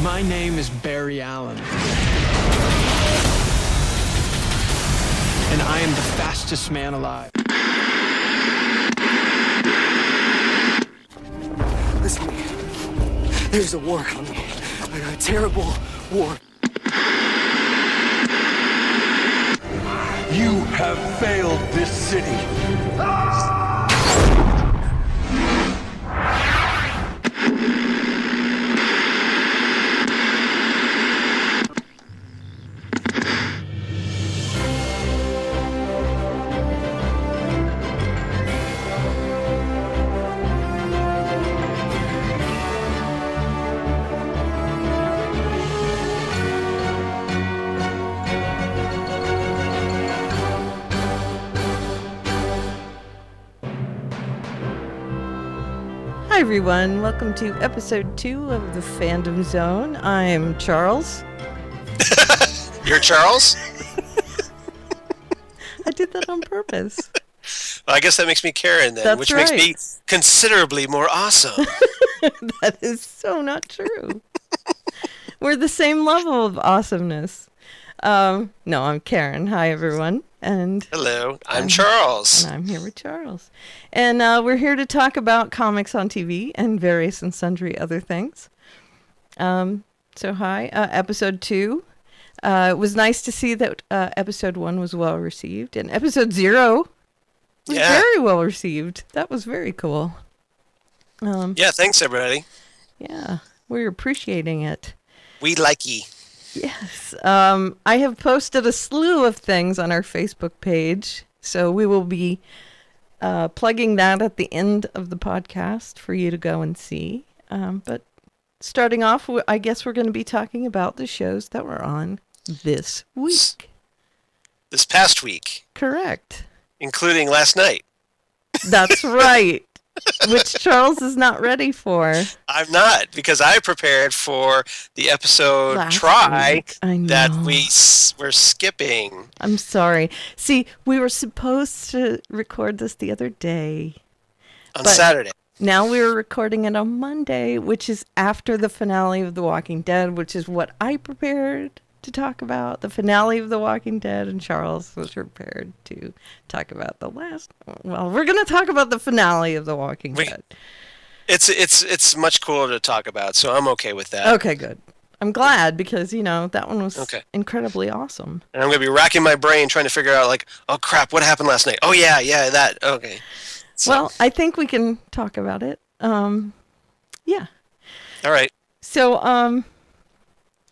My name is Barry Allen. And I am the fastest man alive. Listen to me. There's a war coming. A terrible war. You have failed this city. Hi everyone, welcome to episode 2 of the Fandom Zone. I'm Charles. You're Charles? I did that on purpose. Well, I guess that makes me Karen then, That's which right. makes me considerably more awesome. That is so not true. We're the same level of awesomeness. No, I'm Karen. Hi everyone. And Hello, I'm Charles. And I'm here with Charles. And we're here to talk about comics on TV and various and sundry other things. So hi, episode 2. It was nice to see that episode 1 was well received. And episode 0 was very well received. That was very cool. Yeah, thanks everybody. Yeah, we're appreciating it. We like ye. Yes. I have posted a slew of things on our Facebook page, so we will be plugging that at the end of the podcast for you to go and see. But starting off, I guess we're going to be talking about the shows that were on this week. This past week. Correct. Including last night. That's right. Which Charles is not ready for. I'm not, because I prepared for the episode that we're skipping. I'm sorry. See, we were supposed to record this the other day. On Saturday. Now we're recording it on Monday, which is after the finale of The Walking Dead, which is what I prepared to talk about. The finale of The Walking Dead, and Charles was prepared to talk about the last. Well, we're going to talk about the finale of The Walking Dead. It's much cooler to talk about, so I'm okay with that. Okay, good. I'm glad because, that one was incredibly awesome. And I'm going to be racking my brain trying to figure out, oh crap, what happened last night? Oh yeah, that, okay. So. Well, I think we can talk about it. Yeah. All right. So,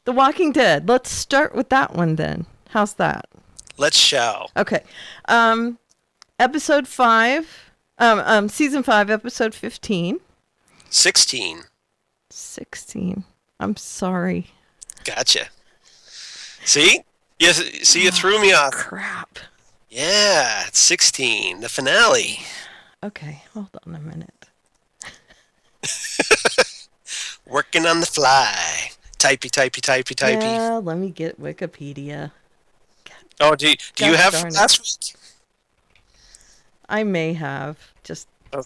The Walking Dead. Let's start with that one then. How's that? Let's shall. Okay. Episode 5. Season 5, episode 15. 16. I'm sorry. Gotcha. See? You threw me off. Crap. Yeah, it's 16. The finale. Okay, hold on a minute. Working on the fly. Typey. Yeah, let me get Wikipedia. Oh, do you have last week? I may have. Just. Oh.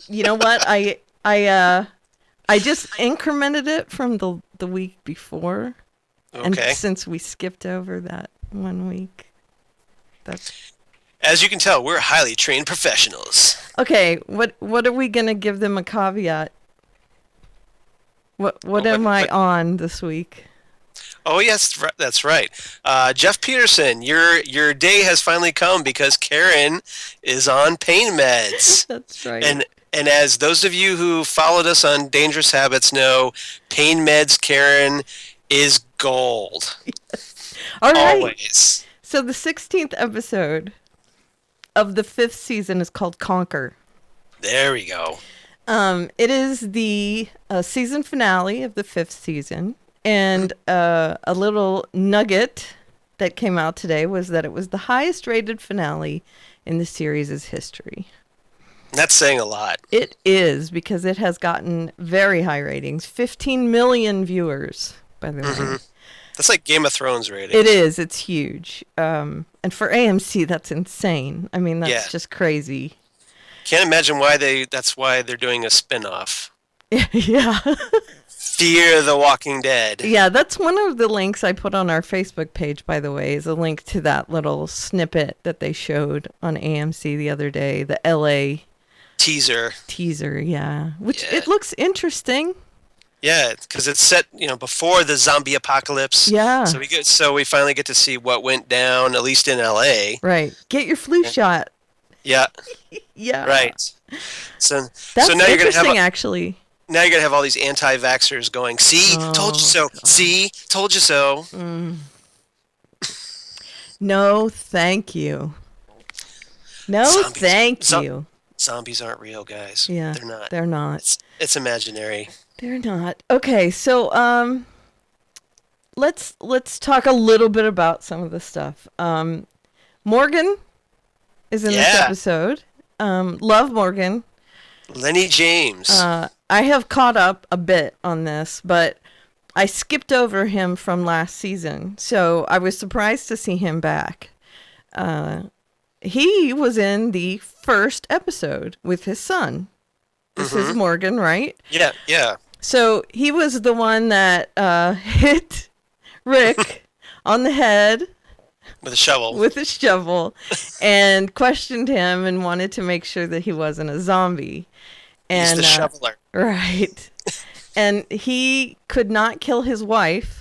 You know what? I just incremented it from the week before. Okay. And since we skipped over that 1 week, that's. As you can tell, we're highly trained professionals. Okay, what are we gonna give them a caveat? What am I on this week? Oh yes, that's right. Jeff Peterson, your day has finally come because Karen is on pain meds. That's right. And as those of you who followed us on Dangerous Habits know, pain meds Karen is gold. Yes. All right. Always. So the 16th episode of the 5th season is called Conquer. There we go. It is the season finale of the 5th season, and a little nugget that came out today was that it was the highest rated finale in the series' history. That's saying a lot. It is, because it has gotten very high ratings. 15 million viewers, by the way. That's like Game of Thrones rating. It is. It's huge. And for AMC, that's insane. I mean, that's just crazy. Can't imagine why that's why they're doing a spin-off. Yeah. Fear the Walking Dead. Yeah, that's one of the links I put on our Facebook page, by the way, is a link to that little snippet that they showed on AMC the other day, the LA Teaser. yeah. Which Yeah. it looks interesting. Yeah, because it's set, before the zombie apocalypse. Yeah. So we finally get to see what went down, at least in LA. Right. Get your flu shot. Yeah. Yeah. Right. So That's now you're gonna have interesting, actually. now you're gonna have all these anti-vaxxers going, "See, told you so. God. See, told you so." No, thank you. No, Zombies- thank zo- you. Zombies aren't real, guys. Yeah, They're not. They're not. It's imaginary. They're not. Okay, so let's talk a little bit about some of the stuff. Morgan is in this Yeah. episode. Love Morgan. Lenny James. I have caught up a bit on this, but I skipped over him from last season, so I was surprised to see him back. He was in the first episode with his son. This is Morgan, right? Yeah. So he was the one that hit Rick on the head With a shovel. with a shovel and questioned him and wanted to make sure that he wasn't a zombie. He's And the shoveler. right. And he could not kill his wife.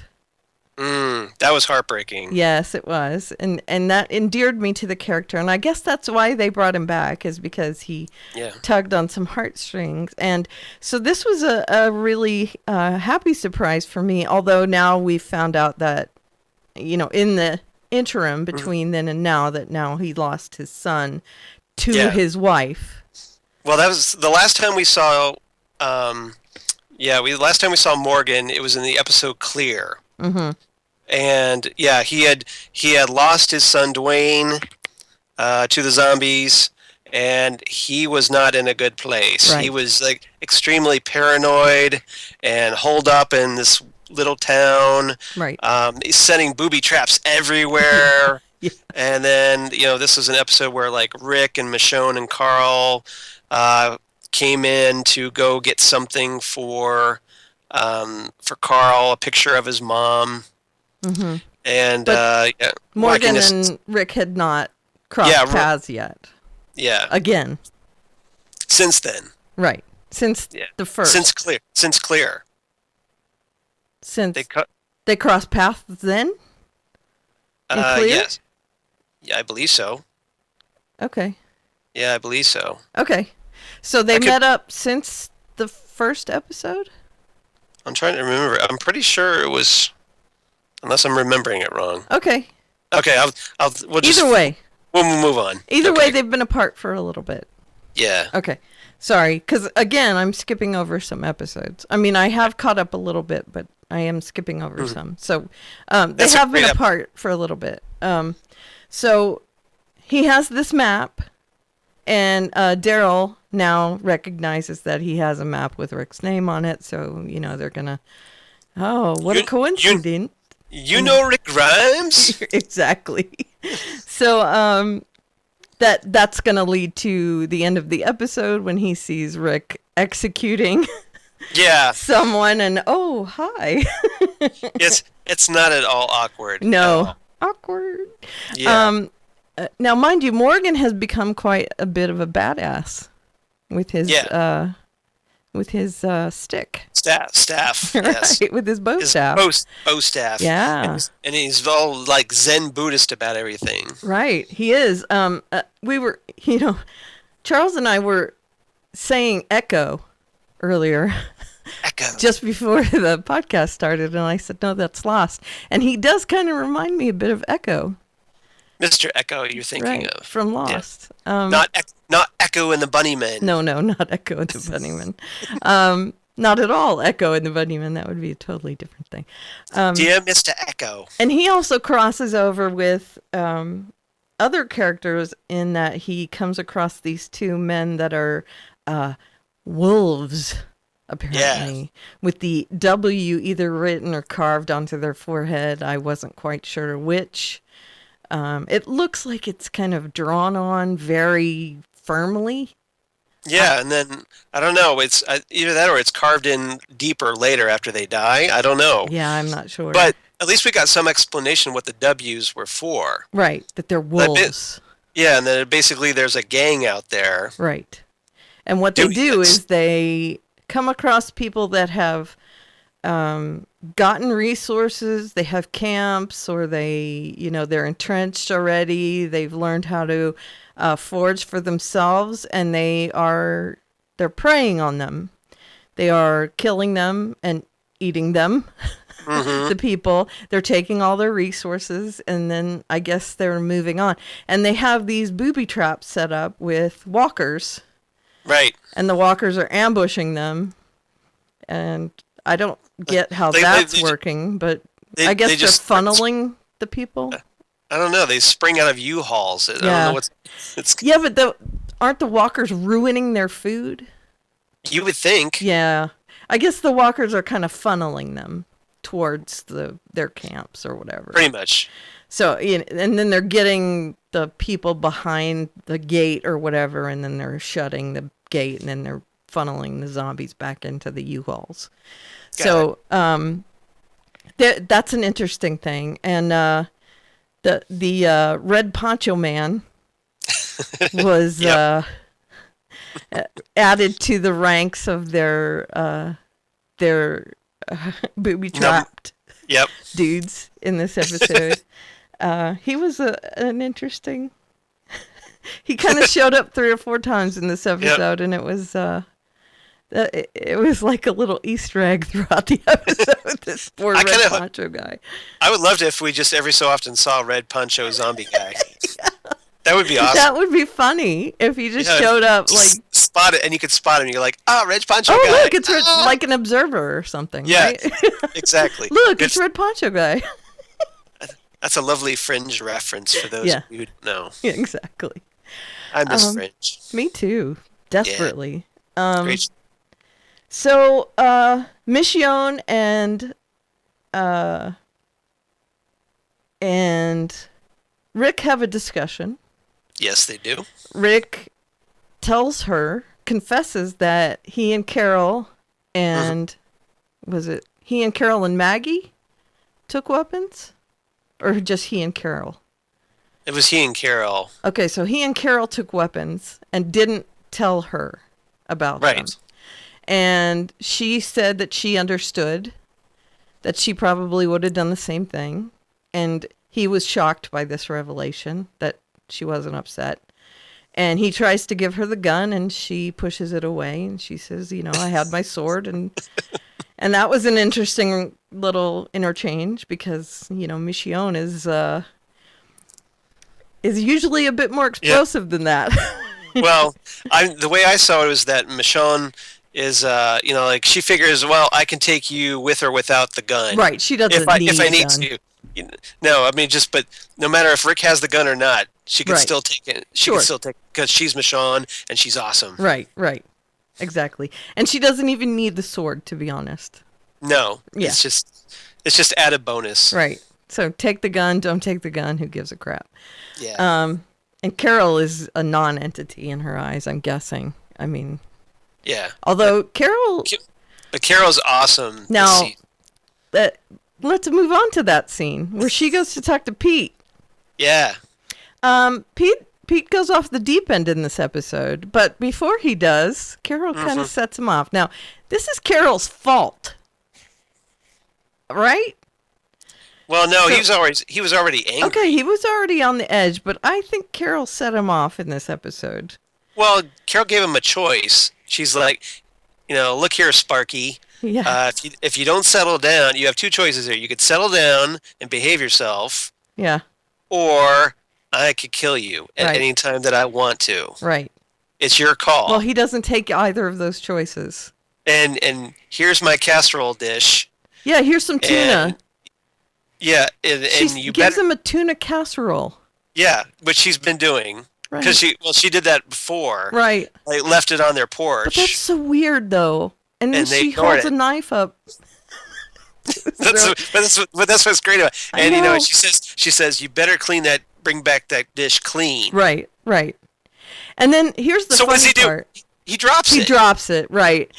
That was heartbreaking. Yes, it was. And that endeared me to the character. And I guess that's why they brought him back, is because he Yeah. tugged on some heartstrings. And so this was a really happy surprise for me, although now we've found out that, in the interim between then and now, that now he lost his son to Yeah. his wife. Well, that was the last time we saw. Last time we saw Morgan, it was in the episode Clear. Mm-hmm. And yeah, he had lost his son Dwayne to the zombies, and he was not in a good place. Right. He was like extremely paranoid and holed up in this little town. Right. He's setting booby traps everywhere. Yeah. And then this was an episode where like Rick and Michonne and Carl came in to go get something for Carl, a picture of his mom. Mm-hmm. And Morgan this- and Rick had not crossed Yeah, paths yet. yeah. Again. Since then, Right. Since yeah. the first. Since Clear, Since they cut. they crossed paths then? In Clear? Yes. Yeah, I believe so. Okay. Yeah, I believe so. Okay. So they I could- met up since the first episode? I'm trying to remember. I'm pretty sure it was, unless I'm remembering it wrong. Okay. Okay, we'll just Either way. we'll move on. Either Okay. way, they've been apart for a little bit. Yeah. Okay. Sorry, because again, I'm skipping over some episodes. I mean, I have caught up a little bit, but I am skipping over some. So they That's a have been great apart for a little bit. So he has this map, and Daryl now recognizes that he has a map with Rick's name on it. So, they're going to, what a You- coincidence. You know Rick Grimes? Exactly. So that's going to lead to the end of the episode when he sees Rick executing Yeah. someone and hi. It's not at all awkward. at No. all. Awkward. Yeah. Now mind you, Morgan has become quite a bit of a badass with his stick. Staff. Yes. Right, with his bow His staff. bow staff. Yeah. And he's all like Zen Buddhist about everything. Right, he is. We were, Charles and I were saying echo earlier, Echo. just before the podcast started, and I said, no, that's Lost. And he does kind of remind me a bit of Echo, Mr. Echo, you're thinking right, of. from Lost. Not Echo and the Bunnymen. No, not Echo and the Bunnyman. Not at all Echo and the Bunnyman. That would be a totally different thing. Dear Mr. Echo. And he also crosses over with other characters in that he comes across these two men that are wolves, apparently, with the W either written or carved onto their forehead. I wasn't quite sure which. It looks like it's kind of drawn on very firmly. Yeah, and then I don't know. It's either that or it's carved in deeper later after they die. I don't know. Yeah, I'm not sure. But at least we got some explanation what the W's were for. right, that they're wolves. Yeah, and then basically there's a gang out there. Right. And what they Doing do this. is they come across people that have gotten resources. They have camps, or they're entrenched already. They've learned how to forage for themselves, and they're preying on them. They are killing them and eating them. The people. They're taking all their resources, and then I guess they're moving on. And they have these booby traps set up with walkers. Right. And the walkers are ambushing them, and I don't get how They- that's they- working, but they- I guess they they're just- funneling the people. I don't know. They spring out of U-Hauls. I don't Yeah. know what's. It's. Yeah, but aren't the walkers ruining their food? You would think. Yeah, I guess the walkers are kind of funneling them towards their camps or whatever. Pretty much. So, and then they're getting the people behind the gate or whatever, and then they're shutting the gate, and then they're funneling the zombies back into the U-Hauls. So, that's an interesting thing. And the red poncho man was added to the ranks of their booby trapped Yep. dudes in this episode. He was an interesting. He kind of showed up 3 or 4 times in this episode, and it was like a little Easter egg throughout the episode. This poor red poncho guy. I would love to if we just every so often saw a red poncho zombie guy. That would be awesome. That would be funny if he just showed up like. Spot it, and you could spot him. You're like, red poncho Oh, guy. look, it's like an observer or something. Yeah, Right? exactly. Look, it's red poncho guy. That's a lovely fringe reference for those Yeah. who don't know. Yeah, exactly. I miss fringe. Me too. Desperately. Great. So, Michonne and Rick have a discussion. Yes, they do. Rick confesses that he and Carol and he and Carol and Maggie took weapons? Or just he and Carol? It was he and Carol. Okay, so he and Carol took weapons and didn't tell her about them. Right. And she said that she understood that she probably would have done the same thing. And he was shocked by this revelation that she wasn't upset. And he tries to give her the gun, and she pushes it away. And she says, I had my sword. And that was an interesting little interchange because, Michonne is usually a bit more explosive than that. Well, the way I saw it was that Michonne is, like she figures, well, I can take you with or without the gun. Right. She doesn't if I need need gun. to. No, I mean, but no matter if Rick has the gun or not, she can Right. still take it. She Sure. can still take it because she's Michonne and she's awesome. Right. Exactly. And she doesn't even need the sword, to be honest. No, Yeah. it's just added bonus. Right. So take the gun, don't take the gun, who gives a crap? Yeah. And Carol is a non-entity in her eyes, I'm guessing. I mean, Yeah. although Carol... But Carol's awesome. this Now, season. let's move on to that scene where she goes to talk to Pete. Yeah. Pete goes off the deep end in this episode, but before he does, Carol kind of sets him off. Now, this is Carol's fault, right? Well, no, he was already angry. Okay, he was already on the edge, but I think Carol set him off in this episode. Well, Carol gave him a choice. She's like, look here, Sparky. Yeah. If you don't settle down, you have 2 choices here. You could settle down and behave yourself, Yeah. or I could kill you at Right. any time that I want to. Right. It's your call. Well, he doesn't take either of those choices. And here's my casserole dish. Yeah, here's some tuna. Yeah, and She you gives better. him a tuna casserole. Yeah, which she's been doing Right. because she did that before. Right. Like left it on their But porch. that's so weird, though. And then And they she ignored holds it. a knife up. That's what's great about it. I And know. she says you better bring back that dish clean. Right. And then here's the So what funny does he do? part. he drops He it. drops it, right.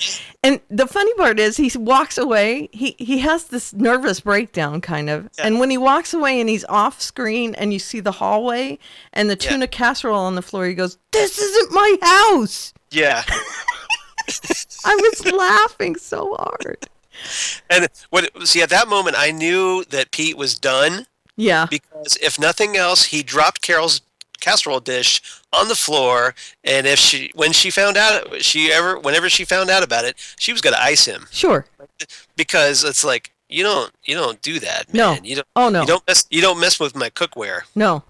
And the funny part is he walks away. He has this nervous breakdown kind of. Yeah. And when he walks away and he's off screen and you see the hallway and the Yeah. tuna casserole on the floor, he goes, "This isn't my house." Yeah. I was laughing so hard. And see, at that moment, I knew that Pete was done Yeah. because if nothing else, he dropped Carol's casserole dish on the floor, and whenever she found out about it, she was going to ice him Sure. because it's like you don't do that, No. man. You don't. Oh, no. You don't mess with my cookware. No.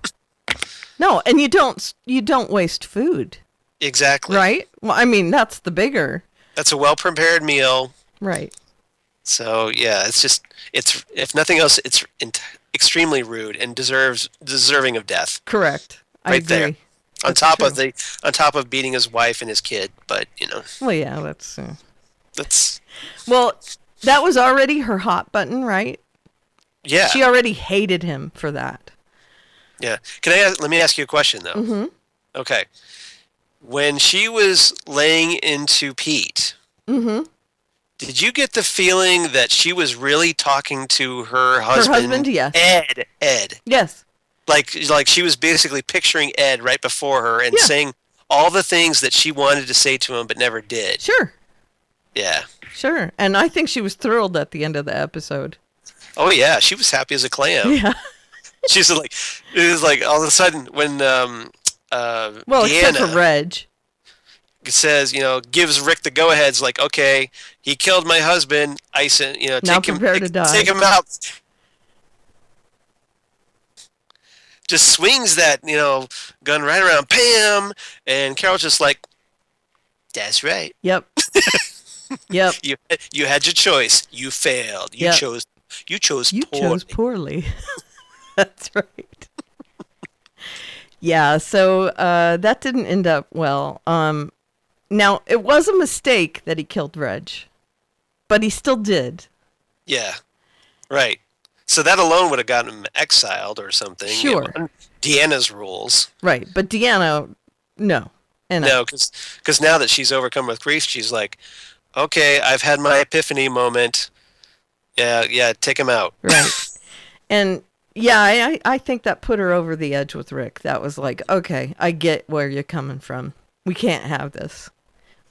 No, and you don't waste food, Exactly. right? Well, I mean, that's the bigger. That's a well-prepared meal. Right. So yeah, it's if nothing else, it's extremely rude and deserving of death. Correct. I Right agree. there. On That's top true. on top of beating his wife and his kid, but Well, yeah, that's that's well, that was already her hot button, right? yeah. She already hated him for that. Yeah. Let me ask you a question though. Mm-hmm. Okay. When she was laying into Pete, Mm-hmm. did you get the feeling that she was really talking to her husband? Her husband, yes. Ed. Yes. Like she was basically picturing Ed right before her and Yeah. saying all the things that she wanted to say to him but never did. Sure. Yeah. Sure. And I think she was thrilled at the end of the episode. Oh yeah, she was happy as a clam. Yeah. She's like, it was like all of a sudden when Well, Deanna except for Reg. says, gives Rick the go-ahead, it's like, okay, he killed my husband, ice it, Now take him, prepare to die. take him out. Just swings that, gun right around Pam, and Carol's just like, that's right. Yep. Yep. You had your choice. You failed. You Yep. chose. You chose. You poorly. chose poorly. That's right. Yeah, so that didn't end up well. Now, it was a mistake that he killed Reg, but he still did. Yeah. Right. So that alone would have gotten him exiled or something. Sure. Deanna's rules. Right, but Deanna, no. And No, because now that she's overcome with grief, she's like, okay, I've had my epiphany moment. Yeah, take him out. right. And yeah, I think that put her over the edge with Rick. That was like, okay, I get where you're coming from. We can't have this.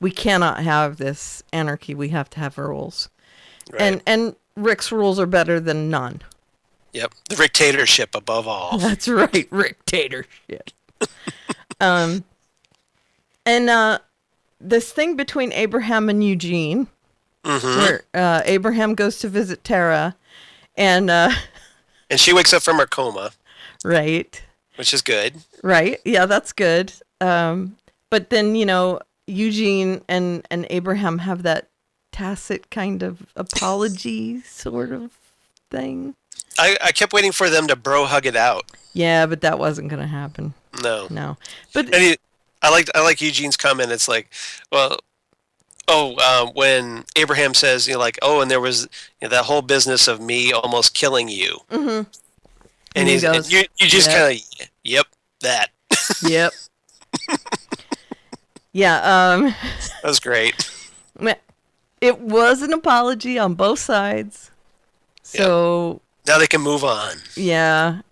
We cannot have this anarchy. We have to have rules. Right. And Rick's rules are better than none. Yep. The dictatorship above all. That's right, dictatorship. And this thing between Abraham and Eugene, where Abraham goes to visit Tara, and And she wakes up from her coma, right, which is good. right, yeah, that's good. But then Eugene and Abraham have that tacit kind of apology sort of thing. I kept waiting for them to bro hug it out. Yeah, but that wasn't gonna happen. No. But And I like Eugene's comment. It's like, well, when Abraham says, and there was that whole business of me almost killing you. Mm-hmm. And he goes, you just "Yep." kind of, yep, that. Yep. Yeah. That was great. It was an apology on both sides. So Now they can move on. yeah,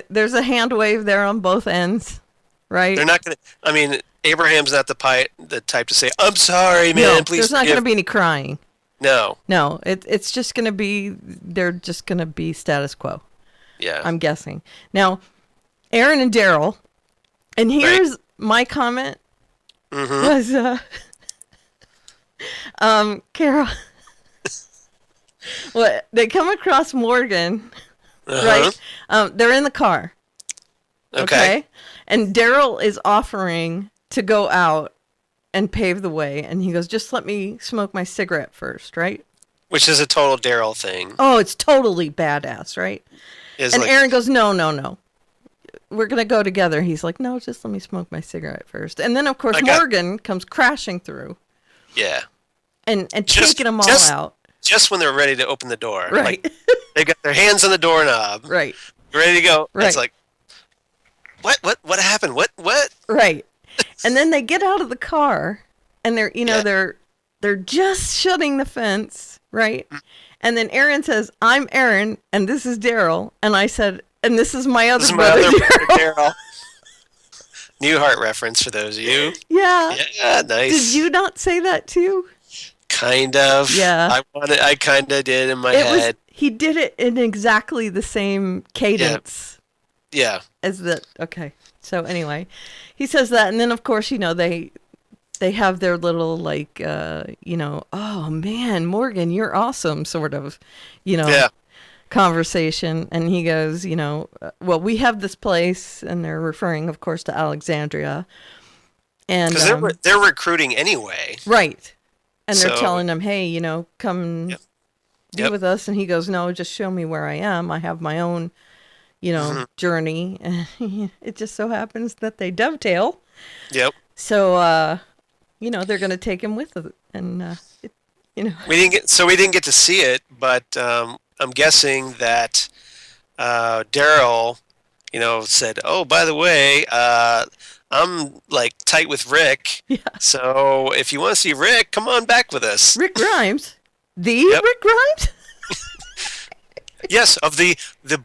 there's a hand wave there on both ends, right? They're not gonna. I mean, Abraham's not the type to say, "I'm sorry, man. No, Please there's not forgive." going to be any crying. No. No, it's just going to be, they're just going to be status quo, Yeah. I'm guessing. Now, Aaron and Daryl, and here's my comment was, Carol, well, they come across Morgan, right? They're in the car. Okay. And Daryl is offering to go out and pave the way. And he goes, just let me smoke my cigarette first, right? Which is a total Daryl thing. Oh, it's totally badass, right? Is And like, Aaron goes, no. We're going to go together. He's like, no, just let me smoke my cigarette first. And then, of course, Morgan comes crashing through yeah. and taking them all out. Just when they're ready to open the door. Right. Like, they've got their hands on the doorknob. Right. Ready to go. Right. It's like, what happened? What? Right. And then they get out of the car and they're they're just shutting the fence, right? And then Aaron says, "I'm Aaron, and this is Daryl," and I said, "And this is my other brother, Daryl." Newhart reference for those of you. Yeah. Yeah, nice. Did you not say that too? Kind of. Yeah. I kind of did in my head. He did it in exactly the same cadence. Yeah. As that. Okay. So anyway, he says that, and then of course, they have their little like, oh man, Morgan, you're awesome, sort of, conversation. And he goes, well, we have this place, and they're referring, of course, to Alexandria. And because they're recruiting anyway. Right. And they're telling him, hey, come be with us. And he goes, no, just show me where I am. I have my own, journey. And it just so happens that they dovetail. Yep. So, they're going to take him with it. And, we didn't get to see it, but I'm guessing that Daryl, said, oh, by the way, I'm like tight with Rick. Yeah. So if you want to see Rick, come on back with us. Rick Grimes? Rick Grimes? Yes, of the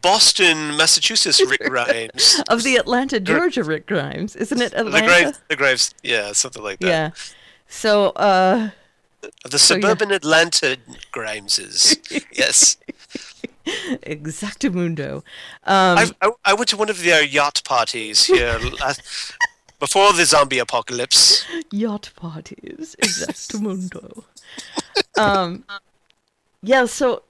Boston, Massachusetts Rick Grimes. Of the Atlanta, Georgia Rick Grimes. Isn't it Atlanta? The Grimes, yeah, something like that. Yeah. So, the suburban Atlanta Grimeses. Yes. Exactamundo. I went to one of their yacht parties here before the zombie apocalypse. Yacht parties. Exactamundo. Yeah, so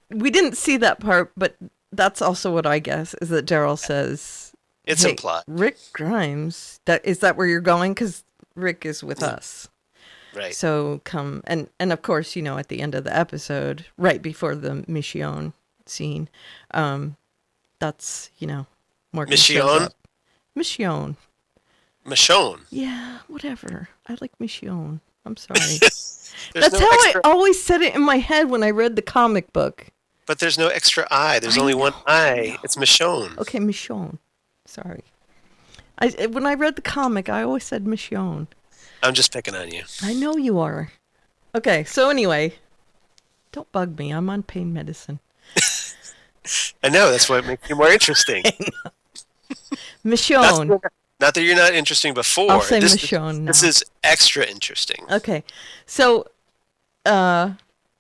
we didn't see that part, but that's also what I guess, is that Daryl says... It's implied. Rick Grimes, is that where you're going? Because Rick is with us. Right. So come, and of course, at the end of the episode, right before the Michonne scene, that's, Morgan shows up. Michonne. Michonne? Yeah, whatever. I like Michonne. I'm sorry. That's how I always said it in my head when I read the comic book. But there's no extra I. There's only one I. It's Michonne. Okay, Michonne. Sorry. When I read the comic, I always said Michonne. I'm just picking on you. I know you are. Okay, so anyway, don't bug me. I'm on pain medicine. I know. That's what makes you more interesting. Michonne. Not that you're not interesting before. I'll say Michonne now. This is extra interesting. Okay, so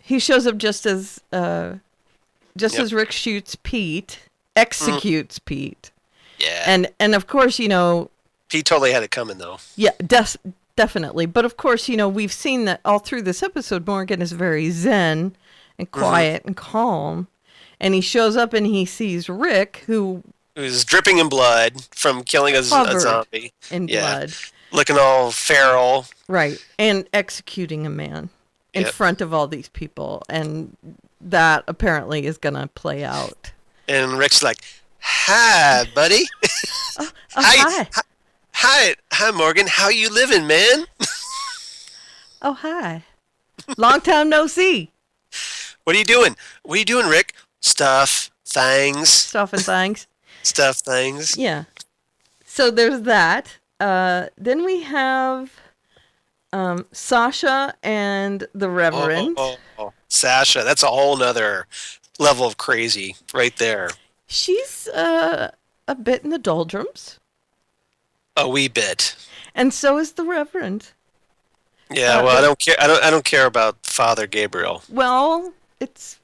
he shows up just as as Rick shoots Pete, executes Pete. Yeah. And of course, Pete totally had it coming, though. Yeah, definitely. But of course, we've seen that all through this episode, Morgan is very zen and quiet and calm. And he shows up and he sees Rick, who's dripping in blood from killing a zombie. In blood. Looking all feral. Right. And executing a man in front of all these people. And that apparently is going to play out. And Rick's like, hi, buddy. Hi. Hi, Morgan. How you living, man? Oh, hi. Long time no see. What are you doing? What are you doing, Rick? Stuff, things. Stuff and things. Stuff, things. Yeah. So there's that. Then we have Sasha and the Reverend. Oh. Sasha. That's a whole nother level of crazy right there. She's a bit in the doldrums. A wee bit. And so is the Reverend. Yeah, well, I don't care. I don't care about Father Gabriel. Well,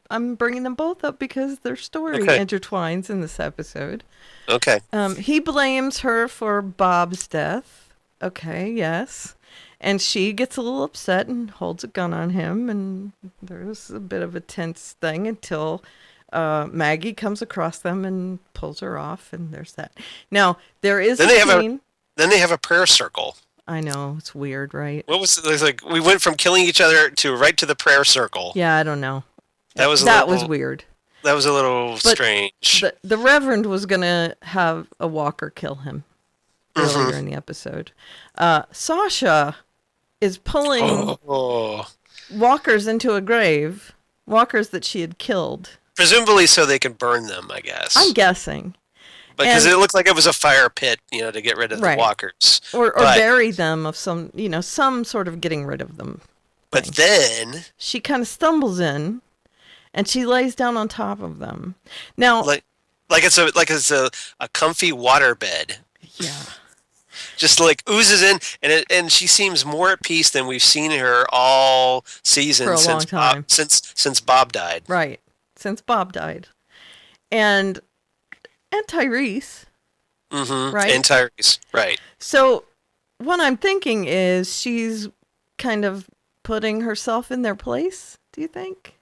I'm bringing them both up because their story intertwines in this episode. Okay. He blames her for Bob's death. Okay, yes. And she gets a little upset and holds a gun on him, and there's a bit of a tense thing until Maggie comes across them and pulls her off, and there's that. Now, there is a scene... Then they have a prayer circle. I know, it's weird, right? What was it? Like we went from killing each other to right to the prayer circle. Yeah, I don't know. That was weird. That was a little strange. The Reverend was gonna have a walker kill him earlier in the episode. Sasha is pulling walkers into a grave, walkers that she had killed. Presumably so they can burn them, I guess. I'm guessing. because And- it looked like it was a fire pit, to get rid of Right. the walkers. or but, bury them of some, some sort of getting rid of them. But then, She kind of stumbles in, and she lays down on top of them. Now, like it's a comfy waterbed. yeah, Just like oozes in, and she seems more at peace than we've seen her all season For a long since time. since Bob died. right. Since Bob died, and Tyrese, right? And Tyrese, right? So, what I'm thinking is she's kind of putting herself in their place. Do you think?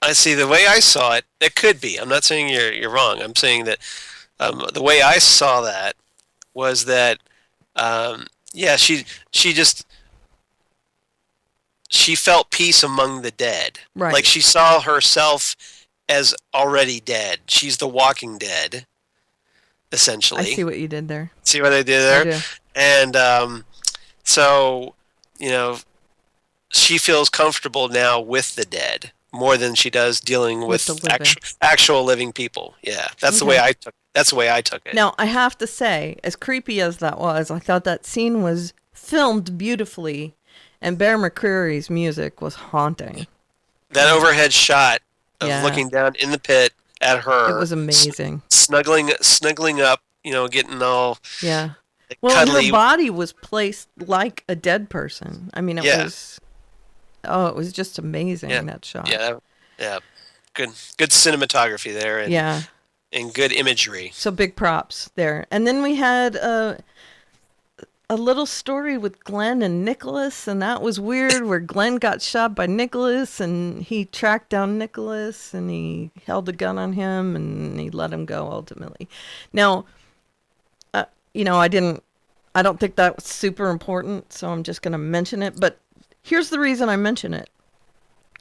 I see. The way I saw it, it could be. I'm not saying you're wrong. I'm saying that the way I saw that was that she felt peace among the dead. Right. Like she saw herself as already dead. She's the walking dead, essentially. I see what you did there. See what I did there? I do. And so, she feels comfortable now with the dead more than she does dealing with the living. actual living people. Yeah, that's the Okay. way I took. That's the way I took it. Now, I have to say, as creepy as that was, I thought that scene was filmed beautifully, and Bear McCreary's music was haunting. That overhead shot of Yeah. looking down in the pit at her. It was amazing. Snuggling up, getting all Yeah. Well, and cuddly. her body was placed like a dead person. I mean, it Yeah. was... Oh, it was just amazing, Yeah. that shot. Yeah. Good cinematography there, Yeah. and good imagery. So big props there. And then we had a little story with Glenn and Nicholas, and that was weird, where Glenn got shot by Nicholas, and he tracked down Nicholas, and he held a gun on him, and he let him go ultimately. Now, I don't think that was super important, so I'm just going to mention it. But here's the reason I mention it.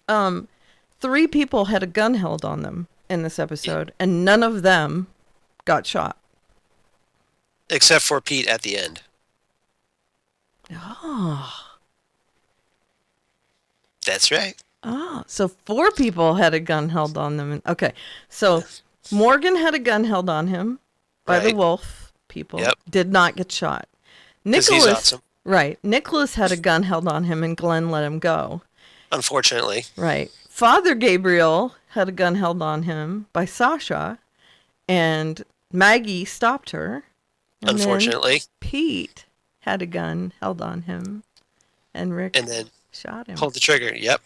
3 people had a gun held on them in this episode, and none of them got shot. Except for Pete at the end. Oh. That's right. Ah, so 4 people had a gun held on them. Okay, so Morgan had a gun held on him by the Right. wolf people. Yep. Did not get shot. 'Cause he's awesome. Right. Nicholas had a gun held on him, and Glenn let him go. Unfortunately. Right. Father Gabriel had a gun held on him by Sasha, and Maggie stopped her. And then Unfortunately. Pete had a gun held on him, and Rick And then shot him. pulled the trigger. Yep.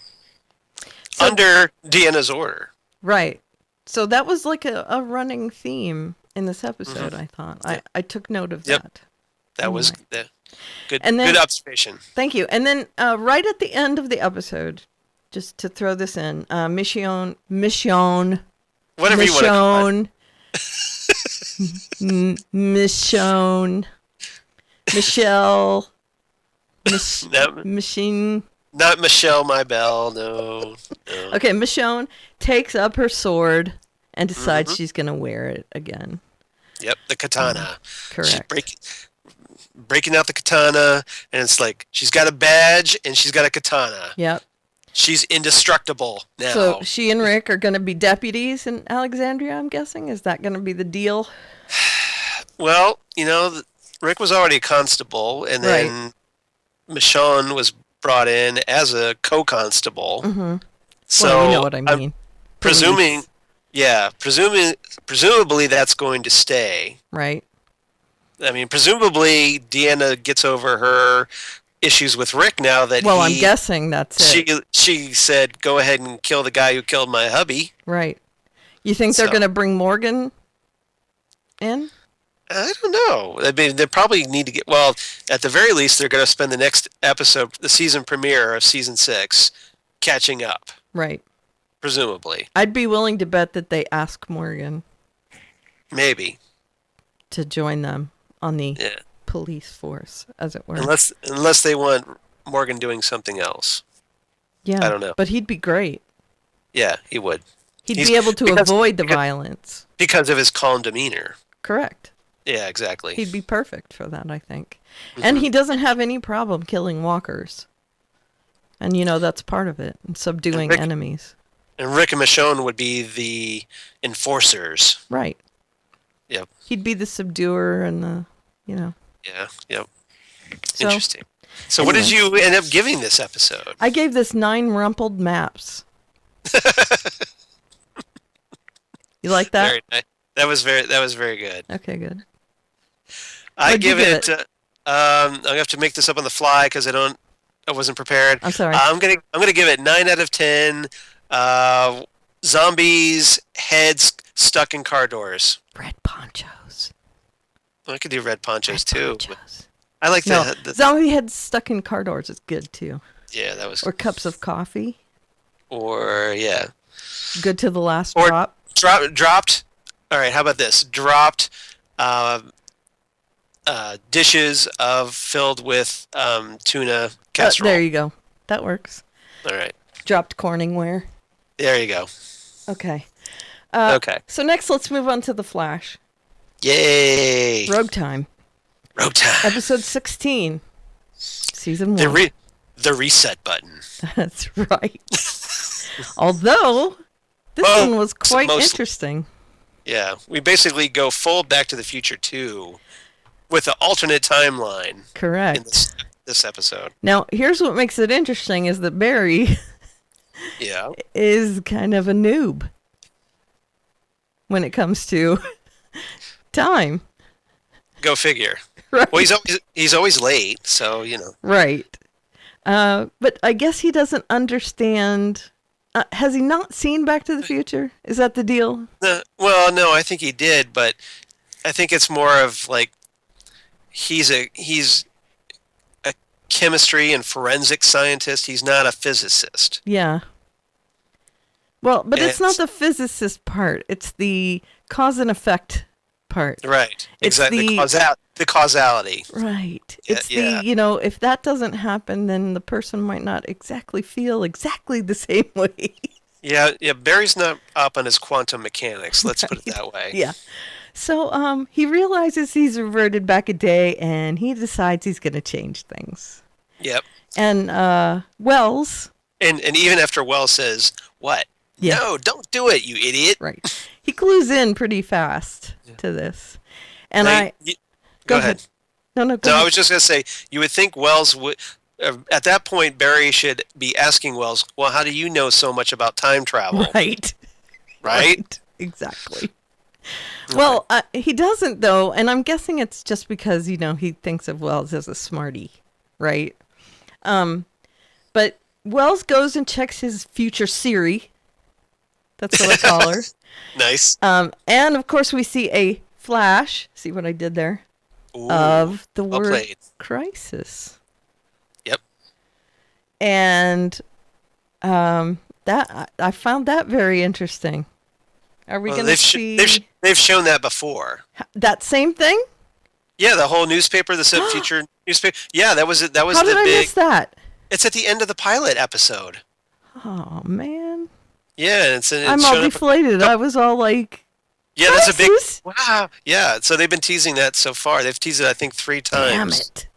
So- Under Deanna's order. Right. So that was like a running theme in this episode, I thought. I took note of Yep. that. That was Anyway. good. And then- good observation. Thank you. And then right at the end of the episode, just to throw this in, Mission, Whatever you want to call it. Mission, Michelle, No, Machine. not Michelle My Belle. No. Okay, Michonne takes up her sword and decides Mm-hmm. she's going to wear it again. Yep. The katana. She's Correct. breaking out the katana, and it's like she's got a badge and she's got a katana. Yep. She's indestructible now. So she and Rick are going to be deputies in Alexandria, I'm guessing? Is that going to be the deal? Well, Rick was already a constable, and then Michonne was brought in as a co-constable. Mm-hmm. So Well, you know what I mean. I'm presuming, presumably that's going to stay. Right. I mean, presumably Deanna gets over her issues with Rick now that Well, I'm guessing that's it. she said, "Go ahead and kill the guy who killed my hubby." Right. You think they're So- going to bring Morgan in? I don't know. I mean, they probably need to get. Well, at the very least, they're going to spend the next episode, the season premiere of season 6, catching up. Right. Presumably, I'd be willing to bet that they ask Morgan maybe. to join them on the Yeah. police force, as it were. Unless they want Morgan doing something else. Yeah. I don't know. But he'd be great. Yeah, he would. He'd He's- be able to because- avoid the because- violence. Because of his calm demeanor. Correct. Yeah, exactly. He'd be perfect for that, I think. And he doesn't have any problem killing walkers. And that's part of it. And subduing Rick- enemies. And Rick and Michonne would be the enforcers. Right. Yep. He'd be the subduer and the, you know. Yeah. Yep. So, Interesting. So what did anyway. you end up giving this episode? I gave this 9 rumpled maps. You like that? Very nice. That was very good. Okay, good. I What'd you give give it. I'm gonna have to make this up on the fly because I wasn't prepared. I'm sorry. I'm gonna give it 9 out of 10. Zombies heads stuck in car doors. Red ponchos. Well, I could do red ponchos Red too. ponchos. I like No, the zombie heads stuck in car doors is good too. yeah, that was Or cups of coffee. or yeah. Good to the last Or drop. dropped. All right, how about this? Dropped dishes filled with tuna casserole. There you go. That works. All right, Dropped Corningware. there you go. Okay. Okay. So next, let's move on to the Flash. Yay! Rogue Time. Road time. Episode 16. Season 1. The reset button. That's right. Although, this Well, one was quite mostly. interesting. Yeah, we basically go full Back to the Future 2 with an alternate timeline in Correct. this episode. Now, here's what makes it interesting is that Barry Yeah. is kind of a noob when it comes to time. Go figure. Right. Well, he's always late, so you know. Right. But I guess he doesn't understand. Has he not seen Back to the Future? Is that the deal? Well, no, I think he did, but I think it's more of like he's a chemistry and forensic scientist. He's not a physicist. Yeah. Well, but it's not It's- the physicist part. It's the cause and effect part. Right. It's Exactly. the- The causality. Right. Yeah, It's yeah. the, if that doesn't happen, then the person might not exactly feel exactly the same way. Yeah, Barry's not up on his quantum mechanics, let's put it that way. Yeah. So he realizes he's reverted back a day and he decides he's going to change things. Yep. And Wells, And even after Wells says, "What? Yeah. No, don't do it, you idiot." right, he clues in pretty fast to this. And Go ahead. No, go No, ahead. I was just going to say, you would think Wells would, at that point, Barry should be asking Wells, well, how do you know so much about time travel? Right. Right? Exactly. Well, he doesn't, though, and I'm guessing it's just because, he thinks of Wells as a smarty, right? But Wells goes and checks his future Siri. That's what I call her. Nice. And, of course, we see a flash. See what I did there? Ooh, Of the well word played. crisis. Yep. And that I found that very interesting. Are we Well, going to see they've shown that before. that same thing? Yeah, the whole newspaper, the future newspaper. Yeah, that was it. That was How the did I big. miss that? It's at the end of the pilot episode. Oh man, Yeah, it's I'm showing all up- deflated. I was all like, Yeah, that's a big. "Crisis?" Wow. Yeah, so they've been teasing that so far. They've teased it, I think, 3 times. damn it.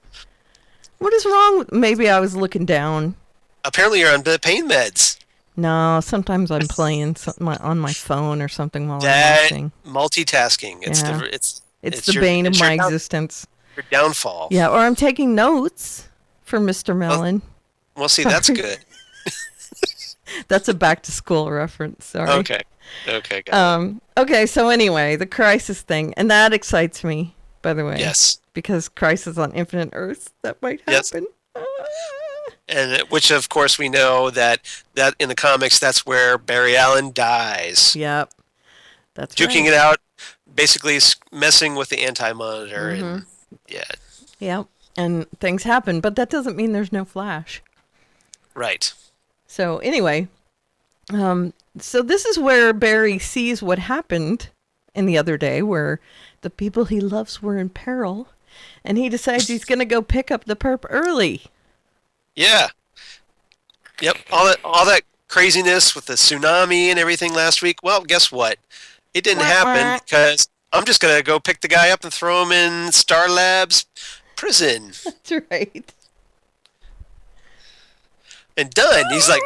What is wrong with? Maybe I was looking down. Apparently, you're on the pain meds. No, sometimes I'm playing something on my phone or something while I'm That watching. multitasking. It's Yeah. it's the your- bane of it's my your existence. Your downfall. Yeah, or I'm taking notes for Mr. Mellon. Well, see, that's Sorry. good. That's a back to school reference. Sorry. Okay. Okay. Got it. Okay, so anyway, the crisis thing, and that excites me, by the way. Yes. Because crisis on infinite Earths, that might Yes. happen. And which, of course, we know that in the comics, that's where Barry Allen dies. Yep. That's Juking right. it out, basically messing with the anti-monitor. And yeah. Yep. And things happen, but that doesn't mean there's no Flash. Right. So anyway, so this is where Barry sees what happened in the other day, where the people he loves were in peril, and he decides he's going to go pick up the perp early. Yeah. Yep. All that craziness with the tsunami and everything last week. Well, guess what? It didn't happen because I'm just gonna go pick the guy up and throw him in Star Labs prison. That's right. And done. He's like.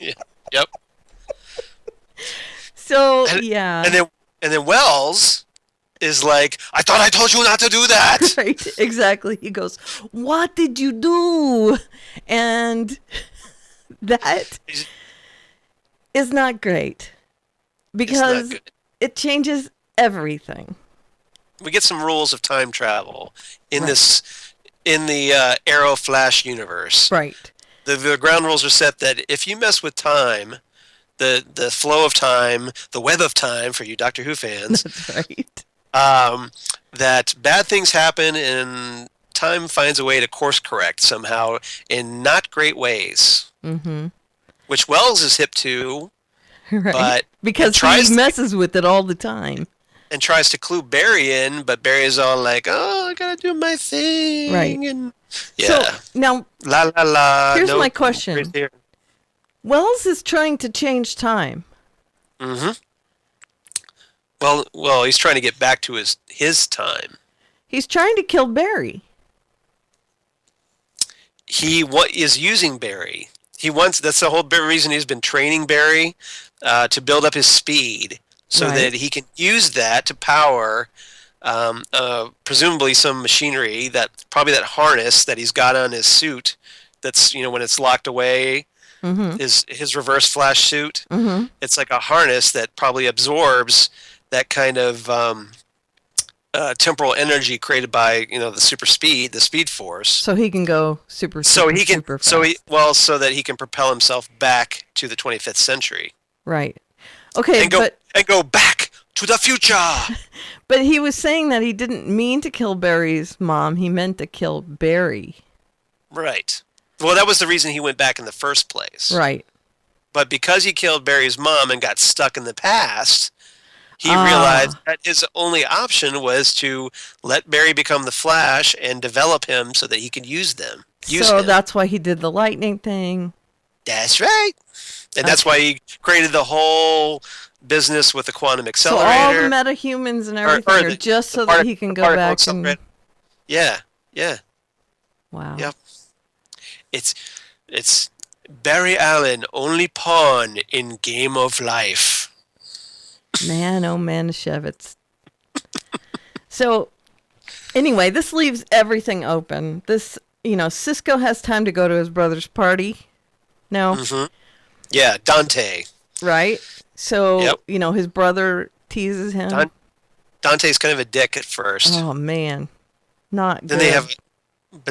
Yeah. Yep. So So and, yeah. and then Wells is like, I thought I told you not to do that. Right, exactly. He goes, "What did you do?" And that is not great because good. it changes everything. We get some rules of time travel in Right. the Arrow Flash universe. Right. The ground rules are set that if you mess with time, the flow of time, the web of time for you Doctor Who fans, That's right. that bad things happen and time finds a way to course correct somehow in not great ways. Mm-hmm. Which Wells is hip to, Right. but Because he messes with it all the time. and tries to clue Barry in, but Barry's all like, "Oh, I gotta do my thing." Right. And So yeah, now la la la. here's no, my question. Wells is trying to change time. Mm-hmm. Well, he's trying to get back to his time. He's trying to kill Barry. He is using Barry. He wants. That's the whole reason he's been training Barry to build up his speed, so Right. that he can use that to power, presumably some machinery, probably that harness that he's got on his suit. That's when it's locked away. Mm-hmm. His reverse flash suit. Mm-hmm. It's like a harness that probably absorbs that kind of temporal energy created by the speed force. So he can go super fast. So that he can propel himself back to the 25th century. Right. Okay, and go back to the future. But he was saying that he didn't mean to kill Barry's mom. He meant to kill Barry. Right. Well, that was the reason he went back in the first place. Right. But because he killed Barry's mom and got stuck in the past, he realized that his only option was to let Barry become the Flash and develop him so that he could use him. That's why he did the lightning thing. That's right. And that's why he created the whole business with the quantum accelerator. So all the metahumans and everything are just so that he can go back and... Yeah, yeah. Wow. Yep. It's Barry Allen, only pawn in Game of Life. Man, oh man, Shevitz. So, anyway, this leaves everything open. Cisco has time to go to his brother's party now. Mm-hmm. Yeah, Dante. Right? So, yep. His brother teases him. Dante's kind of a dick at first. Oh, man. Not then good.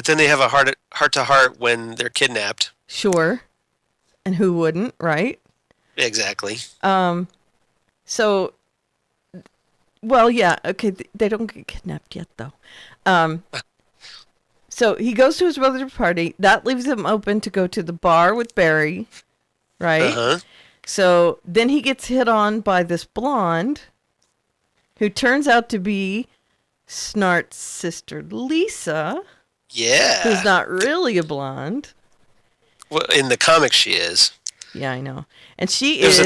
Then they have a heart-to-heart when they're kidnapped. Sure. And who wouldn't, right? Exactly. So, well, yeah, okay, they don't get kidnapped yet, though. So he goes to his brother's party. That leaves him open to go to the bar with Barry, right? Uh-huh. So then he gets hit on by this blonde who turns out to be Snart's sister, Lisa. Yeah. Who's not really a blonde. Well, in the comics, she is. Yeah, I know. And she is...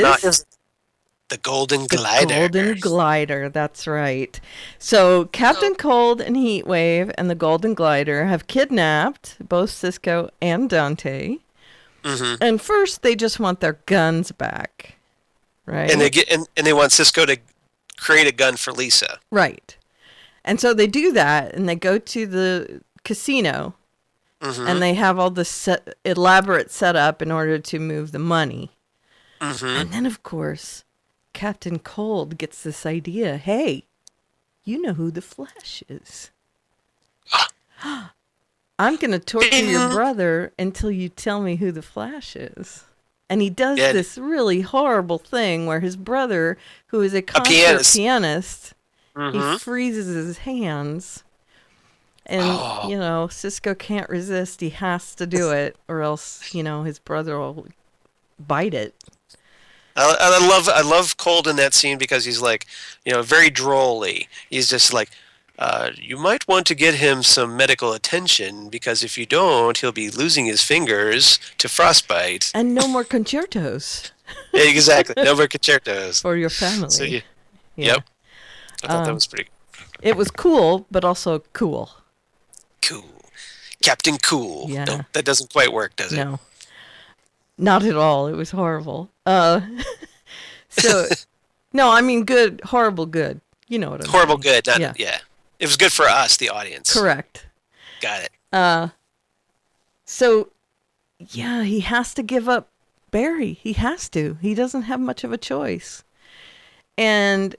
The Golden Glider. The Golden Glider, that's right. So Captain Cold and Heatwave and the Golden Glider have kidnapped both Cisco and Dante. Mm-hmm. And first, they just want their guns back, right? And they want Cisco to create a gun for Lisa. Right. And so they do that, and they go to the casino, mm-hmm. and they have all this elaborate setup in order to move the money. Mm-hmm. And then, of course, Captain Cold gets this idea. Hey, you know who the Flash is. I'm going to torture your brother until you tell me who the Flash is. And he does this really horrible thing where his brother, who is a concert pianist, mm-hmm. he freezes his hands. And, Cisco can't resist. He has to do it, or else, his brother will bite it. I love Cold in that scene because he's like, very drolly. He's just like, you might want to get him some medical attention because if you don't, he'll be losing his fingers to frostbite. And no more concertos. Yeah, exactly. No more concertos. For your family. So, yeah. Yep. I thought that was pretty It was cool, but also cool. Cool. Captain Cool. Yeah. No, that doesn't quite work, does it? No. Not at all. It was horrible. So No, I mean good, horrible good. You know what I'm Horrible saying. good. Not, yeah. It was good for us, the audience. Correct. Got it. So, yeah, he has to give up Barry. He has to. He doesn't have much of a choice. And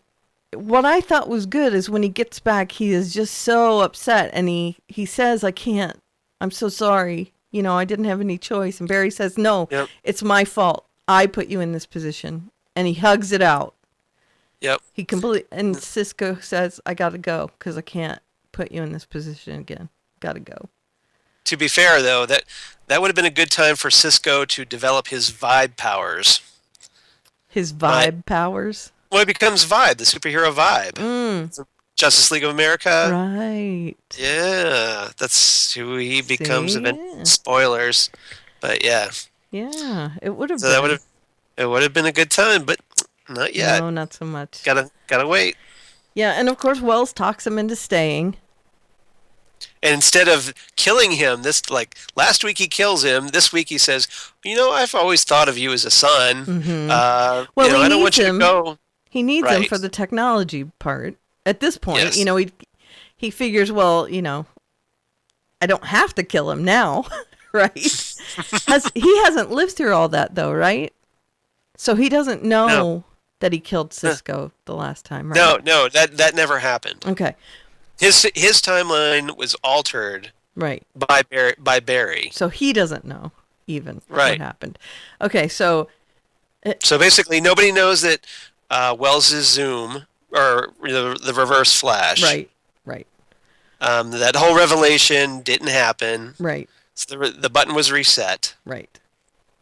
what I thought was good is when he gets back, he is just so upset. And he says, I can't. I'm so sorry. You know, I didn't have any choice. And Barry says, no, it's my fault. I put you in this position. And he hugs it out. Yep. And Cisco says, I got to go because I can't put you in this position again. Got to go. To be fair, though, that would have been a good time for Cisco to develop his vibe powers. His vibe powers? Well, it becomes Vibe, the superhero Vibe. Justice League of America. Right. Yeah, that's who he becomes. Yeah. Spoilers, but yeah. Yeah, it would have. So it would have been a good time, but not yet. No, not so much. Gotta wait. Yeah, and of course Wells talks him into staying. And instead of killing him, last week he kills him. This week he says, I've always thought of you as a son. Mm-hmm. I don't want you to go. He needs him for the technology part. At this point, yes. He figures, well, I don't have to kill him now, right? He hasn't lived through all that though, right? So he doesn't know that he killed Cisco the last time, right? No, that never happened. Okay. His timeline was altered, right, by Barry. So he doesn't know even what happened. Okay, so basically nobody knows that Wells is Zoom or the Reverse Flash. Right. That whole revelation didn't happen. Right. So the button was reset. Right.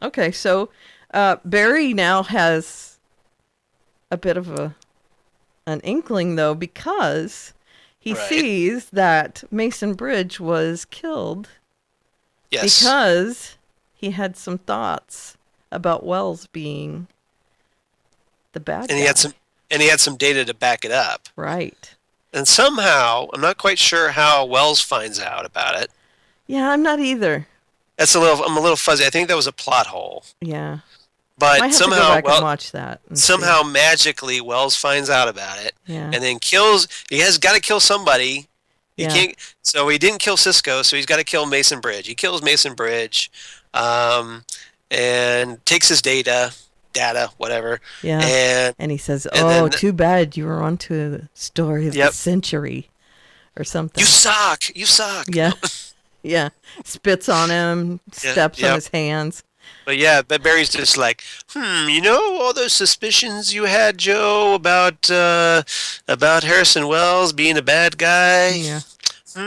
Okay, so Barry now has a bit of an inkling though, because he sees that Mason Bridge was killed because he had some thoughts about Wells being the bad guy. And he had some data to back it up. Right. And somehow, I'm not quite sure how Wells finds out about it. Yeah, I'm not either. I'm a little fuzzy. I think that was a plot hole. Yeah. But I have somehow, to go back and watch that. Somehow, magically, Wells finds out about it, and then kills. He has got to kill somebody. He can't. So he didn't kill Cisco, so he's got to kill Mason Bridge. He kills Mason Bridge, and takes his data, whatever. Yeah. And he says, "Oh, too bad you were onto the story of the century, or something." You suck. Yeah. Yeah. Spits on him. Steps on his hands. But Barry's just like, all those suspicions you had, Joe, about Harrison Wells being a bad guy. Yeah. We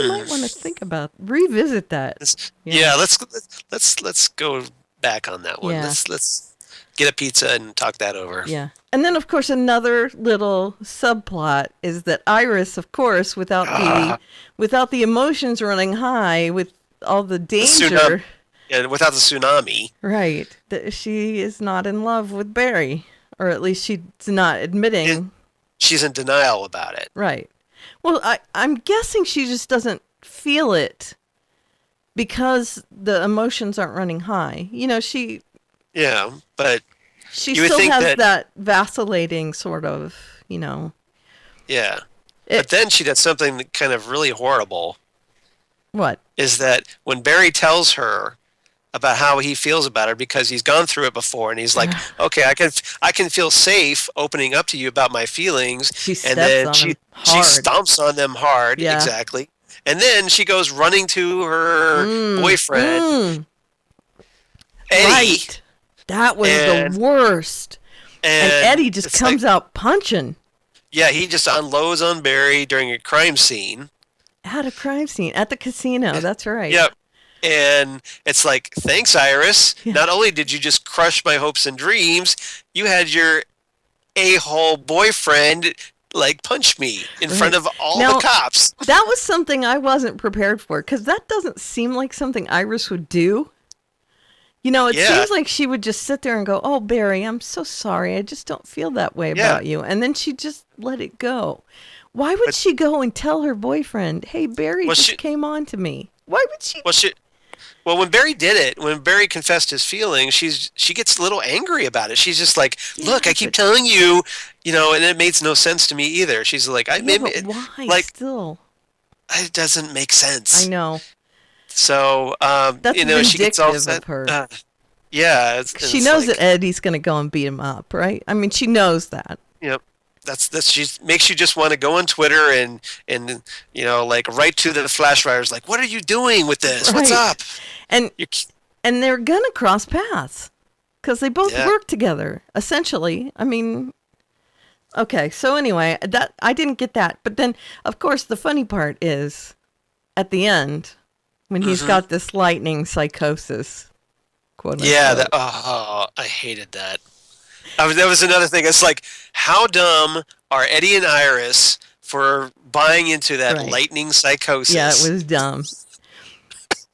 might want to revisit that. Let's go back on that one. Yeah. Let's get a pizza and talk that over. Yeah. And then of course another little subplot is that Iris, of course, without the emotions running high, with all the danger. Without the tsunami. Right. She is not in love with Barry. Or at least she's not admitting. She's in denial about it. Right. Well, I'm guessing she just doesn't feel it because the emotions aren't running high. She... Yeah, but... She still has that vacillating sort of, Yeah. But then she does something kind of really horrible. What? Is that when Barry tells her about how he feels about her, because he's gone through it before, and he's like, okay, I can feel safe opening up to you about my feelings. She stomps on them hard. Yeah. Exactly. And then she goes running to her boyfriend. Eddie. Right. That was the worst. And Eddie just comes out punching. Yeah, he just unloads on Barry during a crime scene. At a crime scene. At the casino. That's right. Yep. And it's like, thanks, Iris. Yeah. Not only did you just crush my hopes and dreams, you had your a-hole boyfriend, punch me in front of all the cops. That was something I wasn't prepared for, because that doesn't seem like something Iris would do. It seems like she would just sit there and go, "Oh, Barry, I'm so sorry. I just don't feel that way about you." And then she'd just let it go. Why would she go and tell her boyfriend, "Hey, Barry just came on to me"? Why would she? Well, when Barry did it, when Barry confessed his feelings, she gets a little angry about it. She's just like, "Look, I keep telling you, and it makes no sense to me either." She's like, "I Yeah, maybe but why like still? it doesn't make sense." I know. So, That's she gets all vindictive set. of her. Yeah, She knows that Eddie's going to go and beat him up, right? I mean, she knows that. Yep. That's she makes you just want to go on Twitter and like write to the Flash writers like, what are you doing with this? What's Right. up? And they're gonna cross paths because they both Yeah. work together. Essentially, I mean, okay. So anyway, that I didn't get that, but then of course the funny part is at the end when he's got this lightning psychosis. Quote unquote. Yeah. I hated that. That was another thing. It's like, how dumb are Eddie and Iris for buying into that Right. lightning psychosis? Yeah, it was dumb.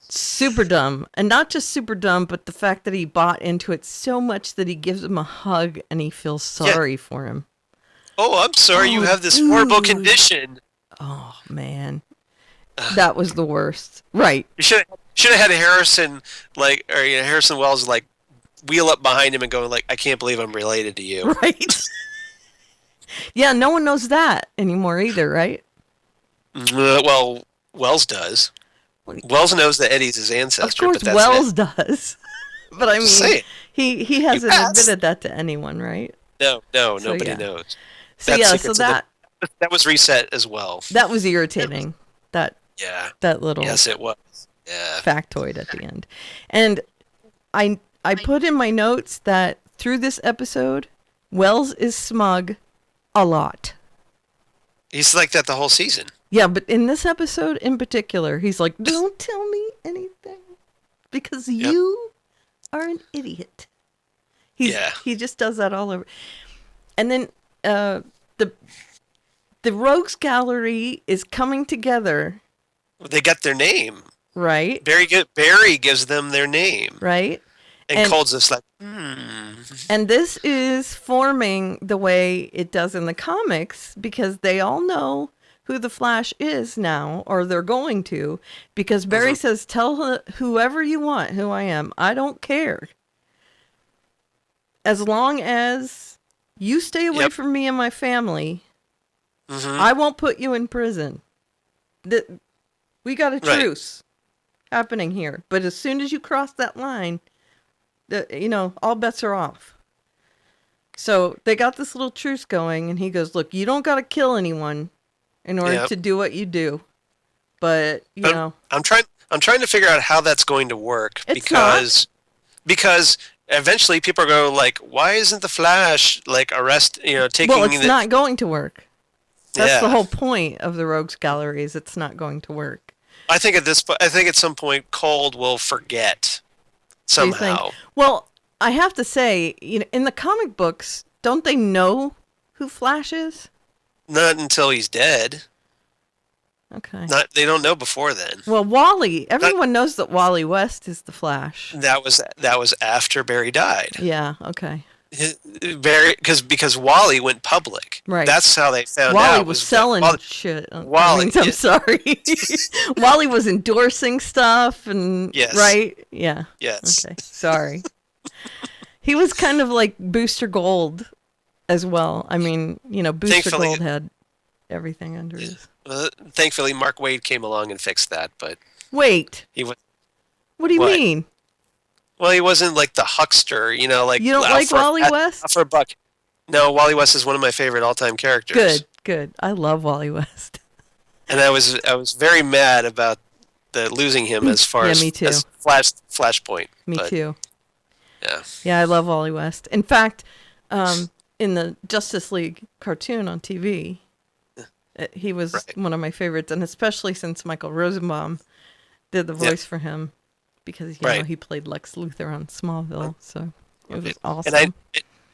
Super dumb. And not just super dumb, but the fact that he bought into it so much that he gives him a hug and he feels sorry for him. Oh, I'm sorry, you Oh, have this horrible dude. condition. Oh, man. That was the worst. Right. You should have had Harrison Harrison Wells like wheel up behind him and go like, I can't believe I'm related to you. Right. Yeah, no one knows that anymore either, right? Well, Wells does. Wells knows that Eddie's his ancestor. Of course, but that's Wells does. But I mean, saying. he hasn't passed. admitted that to anyone, right? No, So, nobody yeah. knows. So That's yeah, secret so to that was reset as well. that was irritating. That little Yes, it was. Yeah. factoid at the end. And I put in my notes that through this episode, Wells is smug a lot. He's like that the whole season. Yeah, but in this episode in particular, he's like, don't tell me anything because you are an idiot. He just does that all over. And then the Rogues Gallery is coming together. They got their name. Right. Barry gives them their name. Right. And Cold's just like, And this is forming the way it does in the comics because they all know who the Flash is now, or they're going to, because Barry says, tell whoever you want who I am. I don't care. As long as you stay away from me and my family, I won't put you in prison. We got a truce happening here. But as soon as you cross that line, all bets are off. So they got this little truce going, and he goes, look, you don't got to kill anyone in order to do what you do. But, I'm trying to figure out how that's going to work because eventually people are going like, why isn't the Flash like taking Well, it's not going to work. That's the whole point of the Rogues Gallery is it's not going to work. I think at some point Cold will forget somehow. Well, I have to say, in the comic books, don't they know who Flash is? Not until he's dead. Okay. They don't know before then. Well, everyone knows that Wally West is the Flash. That was after Barry died. Yeah, okay. Barry, because Wally went public. Right. That's how they found out. Wally was selling shit. Wally, I'm sorry. Wally was endorsing stuff and right? Yeah. Yes. Okay. Sorry. He was kind of like Booster Gold as well. I mean, Booster Gold had everything under his. Thankfully, Mark Waid came along and fixed that, but wait. He was. What do you mean? Well, he wasn't like the huckster, like you don't like Wally West? For a buck. No, Wally West is one of my favorite all-time characters. Good. I love Wally West. And I was very mad about losing him as far as me too. As Flashpoint. Me too. Yeah. Yeah, I love Wally West. In fact, in the Justice League cartoon on TV, he was one of my favorites, and especially since Michael Rosenbaum did the voice for him, because he played Lex Luthor on Smallville, so it was awesome.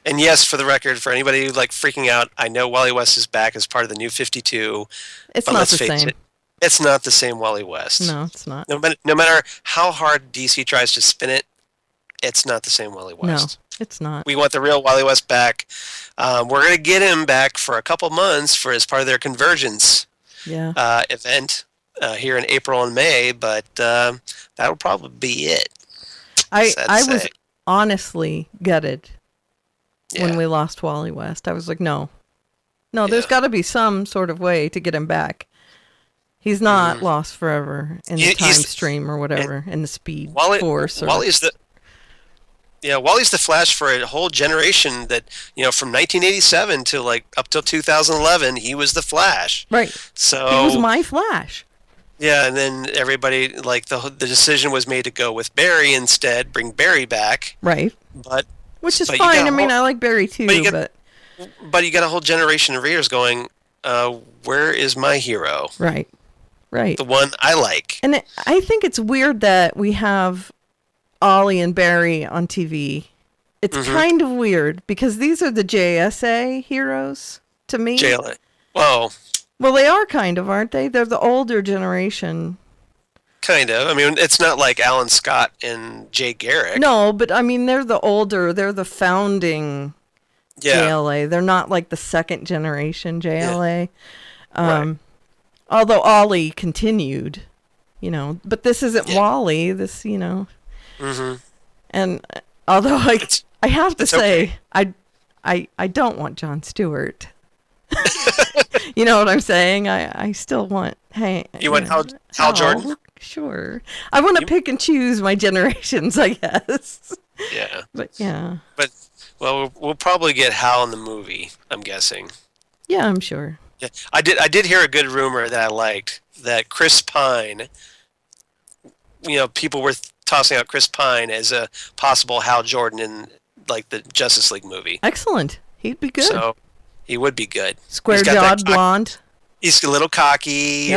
And yes, for the record, for anybody like freaking out, I know Wally West is back as part of the New 52. It's not the same. It's not the same Wally West. No, it's not. No matter how hard DC tries to spin it, it's not the same Wally West. No, it's not. We want the real Wally West back. We're going to get him back for a couple months as part of their Convergence event. here in April and May, but that'll probably be it. I Sad to I was say. honestly gutted when Yeah. we lost Wally West. I was like, no, there's Yeah. got to be some sort of way to get him back. He's not lost forever in the time He's stream or whatever, in the speed force. Or, Wally's the Flash for a whole generation. That from 1987 to like up till 2011, he was the Flash. right. So He was my Flash. yeah, and then everybody like the decision was made to go with Barry instead, bring Barry back. Right. But Which is but you fine. got I a mean, whole- I like Barry too, but you but you got a whole generation of readers going, where is my hero? right. Right. The one I like. And I think it's weird that we have Ollie and Barry on TV. It's kind of weird because these are the JSA heroes to me. JLA. Whoa. Well, they are kind of, aren't they? They're the older generation. Kind of. I mean, it's not like Alan Scott and Jay Garrick. No, but I mean, they're the founding Yeah. JLA. They're not like the second generation JLA. Right. Although Ollie continued, but this isn't Yeah. Wally. This, Mm-hmm. and although I have to it's say, I don't want Jon Stewart. You know what I'm saying? I still want You want Hal Jordan? Sure. I want to pick and choose my generations, I guess. Yeah. But yeah. But we'll probably get Hal in the movie, I'm guessing. Yeah, I'm sure. Yeah. I did hear a good rumor that I liked, that Chris Pine, people were tossing out Chris Pine as a possible Hal Jordan in like the Justice League movie. Excellent. He'd be good. So he would be good. Square He's got that jawed blonde. He's a little cocky,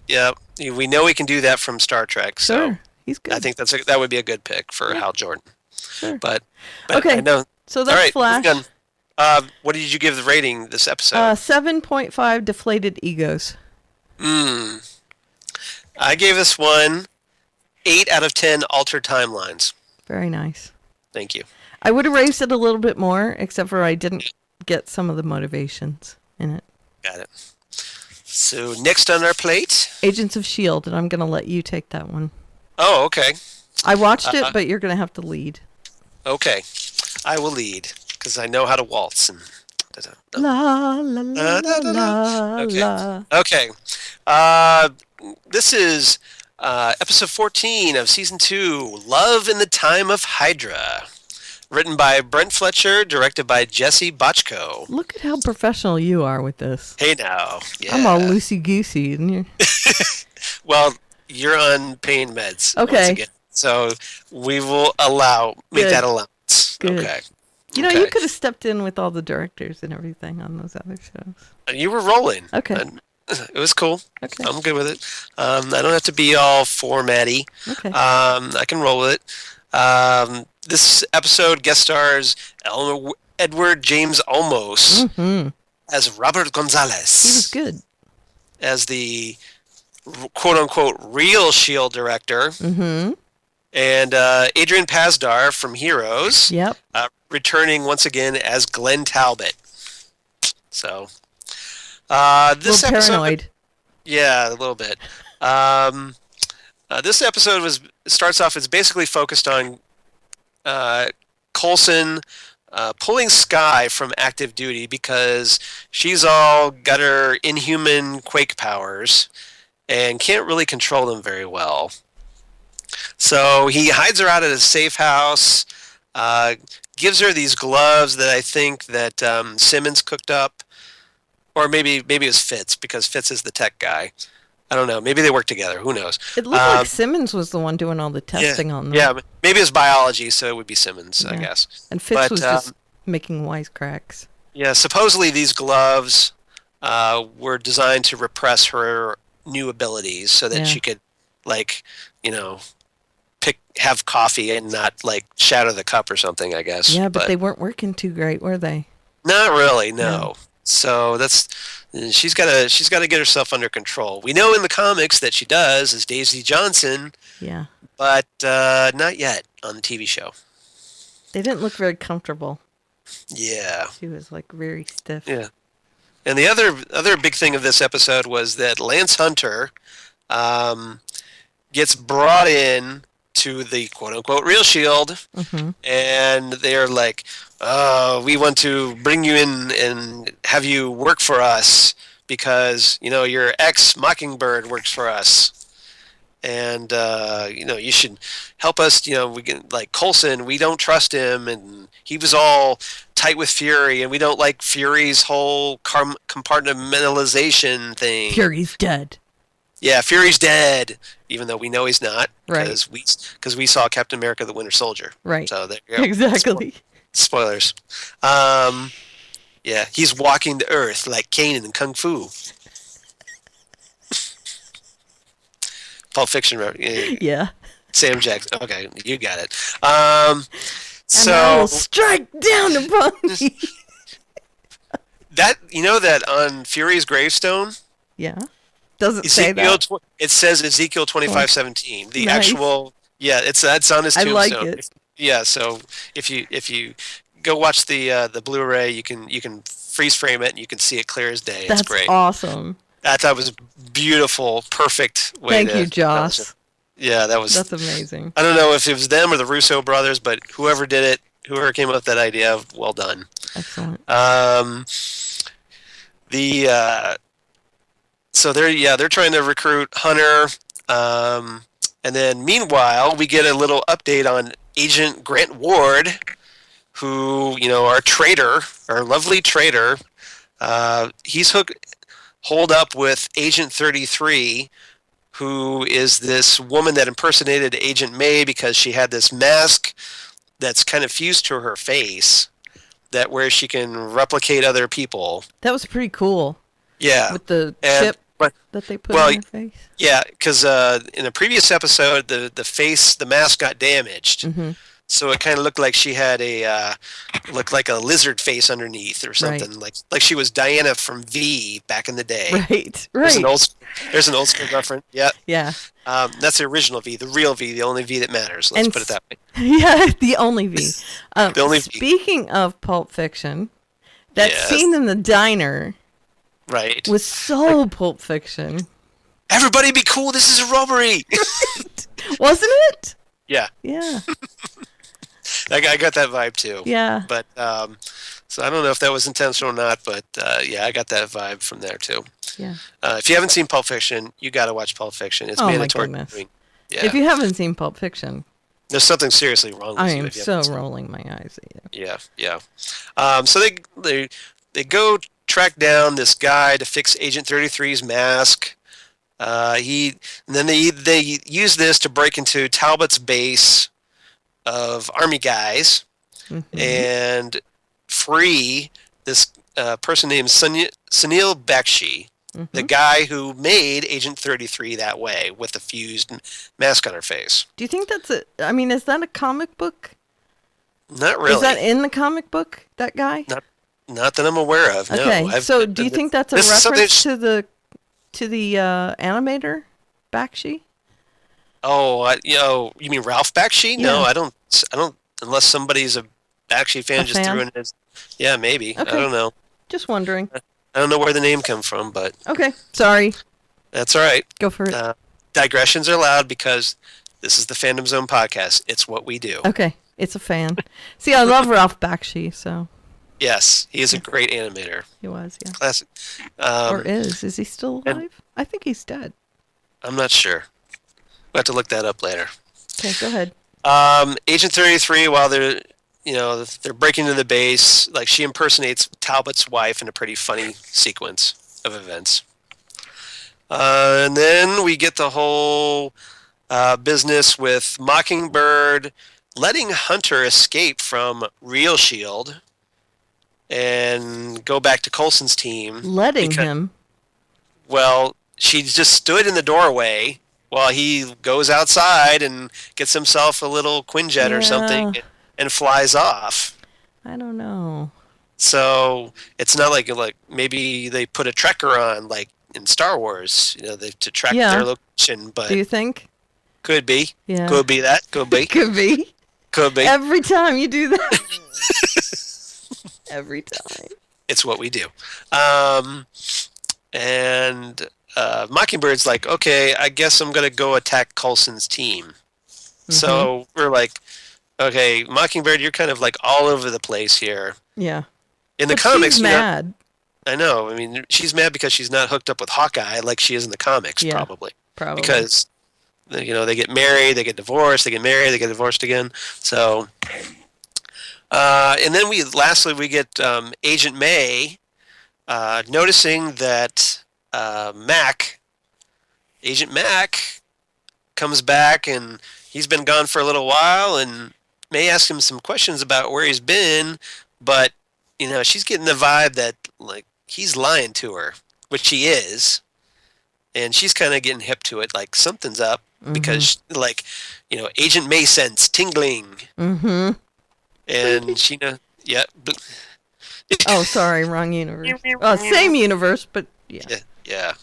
Yep. We know he can do that from Star Trek. So Sure. He's good. I think that would be a good pick for Hal Jordan. Sure. But Okay. I know. So All that's right, Flash. moving on. What did you give the rating this episode? 7.5 deflated egos. I gave this one 8 out of 10 altered timelines. Very nice. Thank you. I would have raised it a little bit more, except for I didn't get some of the motivations in it. Got it. So next on our plate. Agents of S.H.I.E.L.D., and I'm going to let you take that one. Oh, okay. I watched it, but you're going to have to lead. Okay. I will lead because I know how to waltz. And La, la, la, la, Okay. la. Okay. This is episode 14 of season 2, Love in the Time of Hydra. Written by Brent Fletcher, directed by Jesse Bochco. Look at how professional you are with this. Hey now. Yeah. I'm all loosey-goosey. And you're... Well, you're on pain meds. Okay. Once again. So we will make Good. that allowance. Good. Okay. You know, Okay. you could have stepped in with all the directors and everything on those other shows. You were rolling. Okay. And it was cool. Okay. I'm good with it. I don't have to be all formatty. Okay. I can roll with it. This episode guest stars Edward James Olmos as Robert Gonzalez. He was good. As the quote-unquote real S.H.I.E.L.D. director. Mm-hmm. And Adrian Pasdar from Heroes. Yep. Returning once again as Glenn Talbot. So, A this little episode... paranoid. Yeah, a little bit. This episode starts off as basically focused on Coulson pulling Skye from active duty because she's all got her inhuman quake powers and can't really control them very well. So he hides her out at his safe house, gives her these gloves that I think that Simmons cooked up, or maybe it was Fitz because Fitz is the tech guy. I don't know. Maybe they work together. Who knows? It looked like Simmons was the one doing all the testing on them. Yeah, maybe it's biology, so it would be Simmons, I Yeah. guess. And Fitz But, was just making wisecracks. Yeah, supposedly these gloves were designed to repress her new abilities so that Yeah. she could, have coffee and not, shatter the cup or something, I guess. Yeah, but they weren't working too great, were they? Not really, no. So she's got to get herself under control. We know in the comics that she does as Daisy Johnson, Yeah. but not yet on the TV show. They didn't look very comfortable. Yeah. She was very stiff. Yeah. And the other big thing of this episode was that Lance Hunter gets brought in to the quote-unquote real S.H.I.E.L.D. And they're like, we want to bring you in and have you work for us because, your ex-Mockingbird works for us. And, you should help us, we can, like, Coulson, we don't trust him, and he was all tight with Fury, and we don't like Fury's whole compartmentalization thing. Fury's dead. Yeah, Fury's dead, even though we know he's not, Right. because we saw Captain America: The Winter Soldier. Right. So there you go. Exactly. Spoilers. Yeah, he's walking the earth like Kanan in Kung Fu. Pulp Fiction. Yeah. Sam Jackson. Okay, you got it. And I will So strike down upon me. that that on Fury's gravestone, Yeah. Does it say that? It says Ezekiel 25:17. The Nice. actual, that's on his I tombstone. like it. Yeah, so if you go watch the Blu-ray, you can freeze frame it and you can see it clear as day. That's It's great. awesome. I thought it was beautiful, perfect way. Thank you, Joss. Yeah, that was. That's amazing. I don't know if it was them or the Russo brothers, but whoever did it, whoever came up with that idea, well done. Excellent. So they're trying to recruit Hunter, and then meanwhile we get a little update on Agent Grant Ward, who our lovely traitor, he's holed up with Agent 33, who is this woman that impersonated Agent May because she had this mask that's kind of fused to her face, where she can replicate other people. That was pretty cool. Yeah, With the chip that they put on her face. Yeah, because in a previous episode, the mask got damaged, so it kind of looked like she had looked like a lizard face underneath or something, like she was Diana from V back in the day. Right. There's an old school reference. Yeah, Yeah. that's the original V, the real V, the only V that matters. Let's put it that way. Yeah, the only V. The only V. Speaking of Pulp Fiction, that Yes. scene in the diner Right. was so Pulp Fiction. Everybody be cool. This is a robbery. Wasn't it? Yeah, Yeah. I got that vibe too. Yeah. But so I don't know if that was intentional or not, but yeah, I got that vibe from there too. Yeah. If you haven't seen Pulp Fiction, you got to watch Pulp Fiction. It's Oh, my mandatory. goodness. Yeah. If you haven't seen Pulp Fiction, There's something seriously wrong with I you. am if you so haven't seen it. rolling my eyes at you. Yeah. So they go track down this guy to fix Agent 33's mask. And then they use this to break into Talbot's base of army guys and free this person named Sunil Bakshi, the guy who made Agent 33 that way with the fused mask on her face. Do you think that's is that a comic book? Not really. Is that in the comic book, that guy? Not that I'm aware of. Okay. No. So do you think that's a this is reference something- to the animator, Bakshi? Oh, you mean Ralph Bakshi? Yeah. No, I don't. Unless somebody's a Bakshi fan, just threw in his. Yeah, maybe. Okay. I don't know. Just wondering. I don't know where the name come from, but Okay. Sorry. that's all right. Go for it. Digressions are allowed because this is the Fandom Zone podcast. It's what we do. Okay. It's a fan. See, I love Ralph Bakshi, so Yes, he is a great animator. he was, yeah. Classic. Or is. Is he still alive? I think he's dead. I'm not sure. We'll have to look that up later. Okay, go ahead. Agent 33, while they're breaking into the base, like she impersonates Talbot's wife in a pretty funny sequence of events. And then we get the whole business with Mockingbird letting Hunter escape from real S.H.I.E.L.D. and go back to Coulson's team. Letting him. Well, she just stood in the doorway while he goes outside and gets himself a little Quinjet or something and flies off. I don't know. So it's not like maybe they put a tracker on like in Star Wars, to track their location. But do you think? Could be. Yeah. Could be that. Could be. Could be. Could be. Every time you do that. Every time. It's what we do. And Mockingbird's like, okay, I guess I'm gonna go attack Coulson's team. So we're like, okay, Mockingbird, you're kind of like all over the place here. Yeah. In the But comics, she's mad. I know. I mean, she's mad because she's not hooked up with Hawkeye like she is in the comics, Yeah, probably. Probably. Because, they get married, they get divorced, they get married, they get divorced again. So, and then lastly we get Agent May noticing that Agent Mac comes back, and he's been gone for a little while, and May asks him some questions about where he's been, but she's getting the vibe that like he's lying to her, which he is, and she's kind of getting hip to it, like something's up, because Agent May sense tingling, and she yeah. Oh, sorry, wrong universe. Oh, same universe, but yeah. Yeah.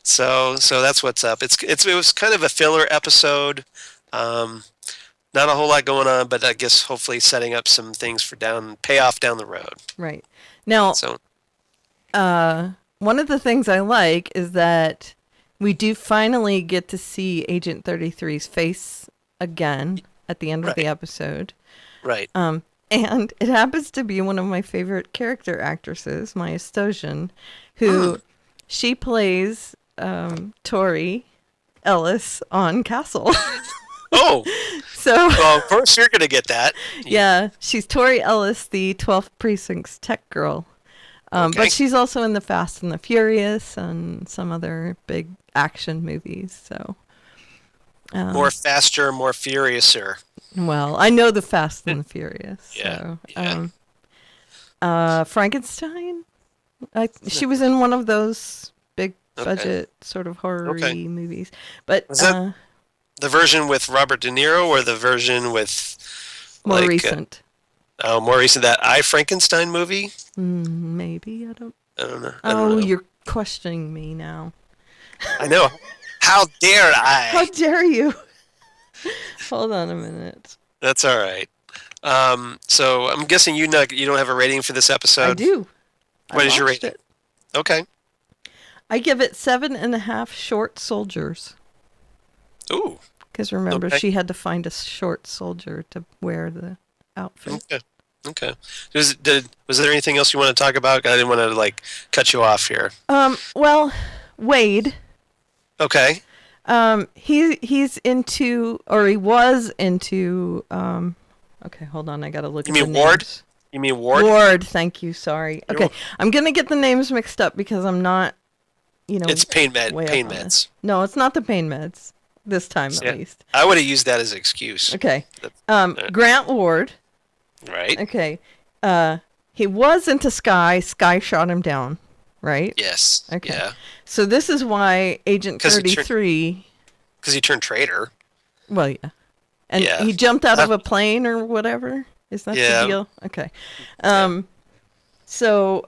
So that's what's up. It was kind of a filler episode. Not a whole lot going on, but I guess hopefully setting up some things for payoff down the road. Right. Now, one of the things I like is that we do finally get to see Agent 33's face again at the end of the episode. Right. And it happens to be one of my favorite character actresses, Maya Stosian, who she plays Tori Ellis on Castle. Oh, so well, of course you're gonna get that. Yeah, she's Tori Ellis, the 12th Precinct's tech girl. But she's also in the Fast and the Furious and some other big action movies. So more faster, more furiouser. Well, I know the Fast and the Furious. Yeah. So, Frankenstein. She was in one of those big budget sort of horror-y movies. But was that the version with Robert De Niro or the version with more recent? More recent. That I, Frankenstein movie? Maybe. I don't know. Oh, you're questioning me now. I know. How dare I? How dare you? Hold on a minute. That's all right. So I'm guessing you don't have a rating for this episode? I do. What is your rating? It. Okay. I give it 7.5 short soldiers. Ooh. Because remember, she had to find a short soldier to wear the outfit. Okay. Was there anything else you want to talk about? I didn't want to cut you off here. Well, Wade. Okay. He's into, or he was into. Okay, hold on. I gotta look. You at mean the Ward? names. You mean Ward? Ward. Thank you. Sorry. Okay, I'm gonna get the names mixed up because I'm not. It's pain meds. No, it's not the pain meds. This time, at least. I would have used that as an excuse. Okay. Grant Ward. Right. Okay. He was into Sky. Sky shot him down. Right? Yes. Okay. Yeah. So this is why Agent 33... Because he turned traitor. Well, yeah. And he jumped out of a plane or whatever? Is that the deal? Okay. So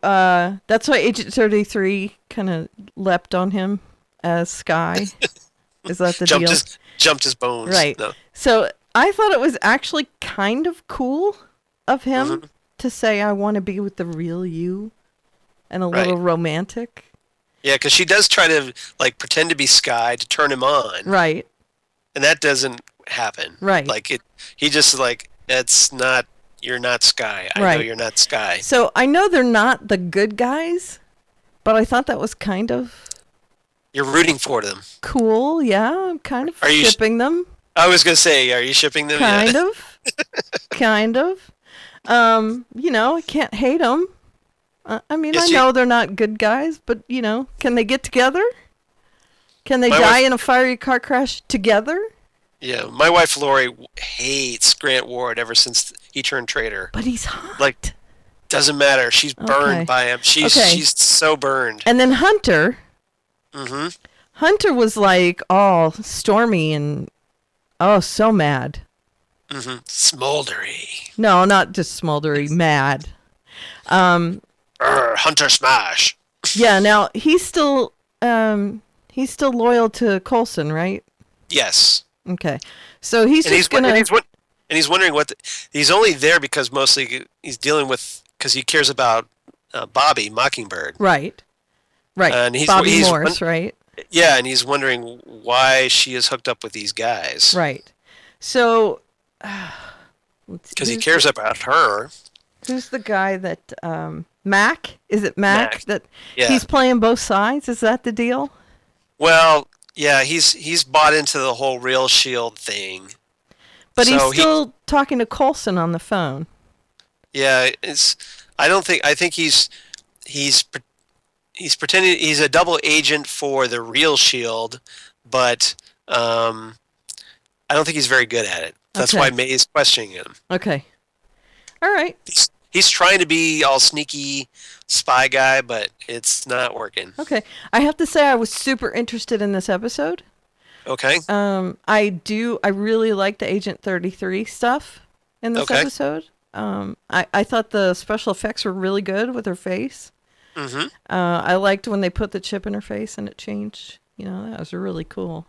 that's why Agent 33 kind of leapt on him as Sky. Is that the deal? Jumped his bones. Right. No. So I thought it was actually kind of cool of him to say, I want to be with the real you, and a little romantic. Yeah, because she does try to pretend to be Sky to turn him on. Right. And that doesn't happen. Right. He just it's not, you're not Sky. I know you're not Sky. So I know they're not the good guys, but I thought that was kind of... You're rooting for them. Cool, yeah. I'm kind of shipping them. I was going to say, are you shipping them? Kind of. Kind of. I can't hate them. I mean, I know they're not good guys, but, can they get together? Can they die in a fiery car crash together? Yeah, my wife Lori hates Grant Ward ever since he turned traitor. But he's hot. Doesn't matter. She's burned by him. She's so burned. And then Hunter. Mm-hmm. Hunter was all stormy and so mad. Mm-hmm. Smoldery. No, not just smoldery. Mad. Hunter smash. Yeah. Now he's still loyal to Coulson, right? Yes. Okay. So he's he's wondering he's only there because mostly he's dealing with because he cares about Bobby Mockingbird. Right. Right. And Bobby Morse, right? Yeah, and he's wondering why she is hooked up with these guys. Right. So, Because he cares about her. Who's the guy that Mac? Is it Mac? That Yeah. he's playing both sides? Is that the deal? Well, yeah, he's bought into the whole real S.H.I.E.L.D. thing. But So he's still talking to Coulson on the phone. Yeah, I think he's pretending he's a double agent for the real S.H.I.E.L.D., but I don't think he's very good at it. That's why May is questioning him. Okay. All right. He's trying to be all sneaky spy guy, but it's not working. Okay. I have to say I was super interested in this episode. Okay. I really like the Agent 33 stuff in this episode. I thought the special effects were really good with her face. Mm-hmm. I liked when they put the chip in her face and it changed. You know, that was really cool.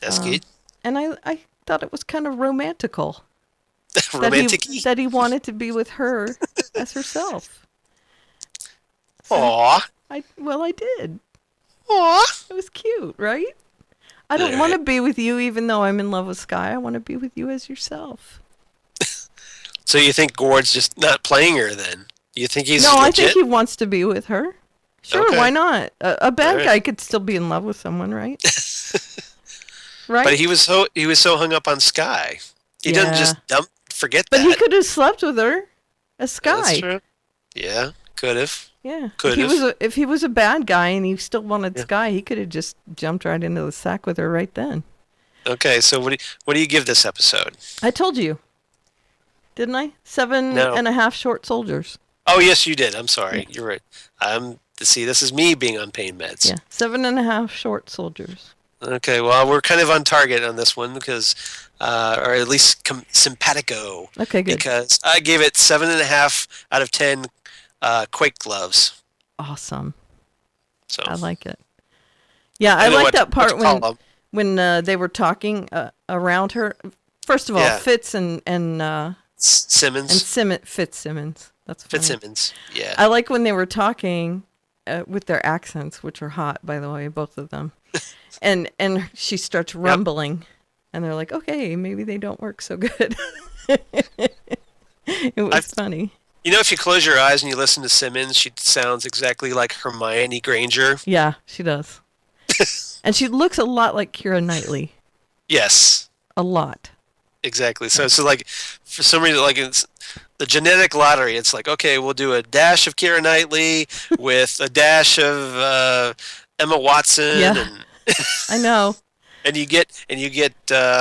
That's good. And I thought it was kind of romantical. Romantic-y? That he wanted to be with her as herself. So Aww. I did. Aww. It was cute, right? I don't want to be with you even though I'm in love with Skye. I want to be with you as yourself. So you think Gord's just not playing her then? You think he's No, legit? I think he wants to be with her. Sure, Okay. why not? A bad Right. guy could still be in love with someone, right? Right? But he was so hung up on Skye. He doesn't just forget But that. he could have slept with her as Yeah, that's Skye. true. Yeah, could have. Yeah. Could If he was a bad guy and he still wanted Skye, he could have just jumped right into the sack with her right then. Okay, so what do you give this episode? I told you. Didn't I? 7.5 short soldiers. Oh yes, you did. I'm sorry. You're right. See, this is me being on pain meds. Yeah. 7.5 short soldiers. Okay, well, we're kind of on target on this one because, or at least simpatico. Okay, good. Because I gave it 7.5 out of 10 Quake gloves. Awesome. So I like it. Yeah, I like that part when they were talking around her. First of all, Fitz and Simmons. And Fitzsimmons. That's funny. Fitzsimmons. Yeah. I like when they were talking with their accents, which are hot, by the way, both of them. and she starts rumbling, and they're like, "Okay, maybe they don't work so good." It was funny. You know, if you close your eyes and you listen to Simmons, she sounds exactly like Hermione Granger. Yeah, she does. And she looks a lot like Keira Knightley. Yes. A lot. Exactly. So like, for some reason, like it's the genetic lottery. It's like, okay, we'll do a dash of Keira Knightley with a dash of Emma Watson. Yeah. And I know. And you get.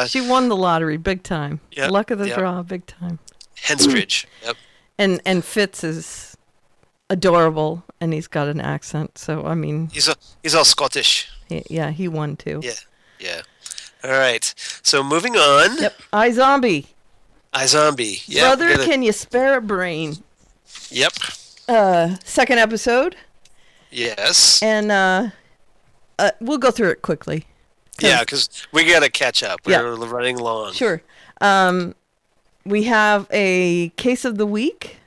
She won the lottery big time. Yep, Luck of the draw, big time. Henstridge. Yep. And Fitz is adorable, and he's got an accent. So I mean, he's all Scottish. He won too. Yeah. All right. So moving on. Yep. iZombie. iZombie. Yeah. Brother, can you spare a brain? Yep. Second episode. Yes. And we'll go through it quickly. Yeah, because we got to catch up. We're running long. Sure. We have a case of the week.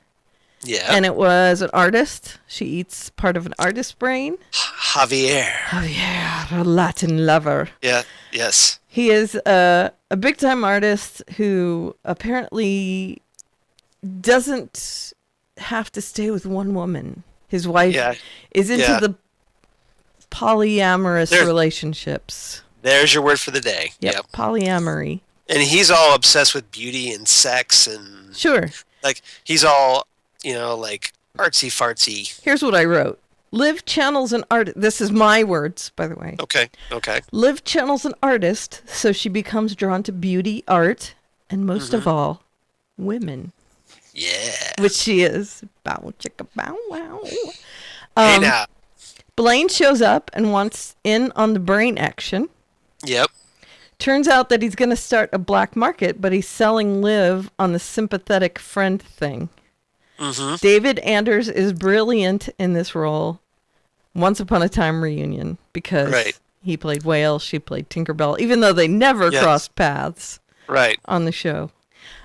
Yeah. And it was an artist. She eats part of an artist's brain. Javier, a Latin lover. Yeah. Yes. He is a big-time artist who apparently doesn't have to stay with one woman. His wife is into the polyamorous relationships. There's your word for the day. Yep. Polyamory. And he's all obsessed with beauty and sex and... Sure. Like, he's all, like artsy-fartsy. Here's what I wrote. Liv channels an artist. This is my words, by the way. Okay. Liv channels an artist, so she becomes drawn to beauty, art, and most of all, women. Yeah. Which she is. Bow, chicka, bow, wow. Hey, now. Blaine shows up and wants in on the brain action. Yep. Turns out that he's going to start a black market, but he's selling Liv on the sympathetic friend thing. Mm-hmm. David Anders is brilliant in this role. Once Upon a Time reunion, because he played Whale, she played Tinkerbell, even though they never crossed paths on the show.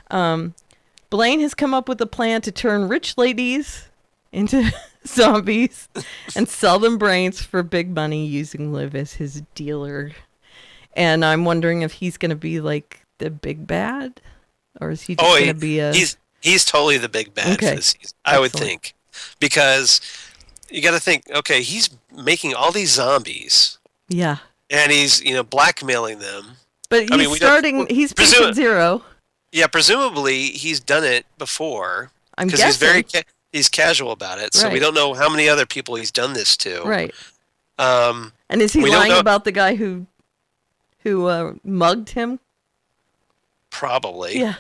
Blaine has come up with a plan to turn rich ladies into zombies and sell them brains for big money using Liv as his dealer. And I'm wondering if he's going to be like the big bad, or is he just going to be a... He's totally the big bad for the season, I would think. Because you got to think, okay, he's making all these zombies. Yeah. And he's, blackmailing them. But he's patient zero. Yeah, presumably he's done it before. I'm guessing. Because he's casual about it, so we don't know how many other people he's done this to. Right. And is he lying about the guy who mugged him? Probably. Yeah.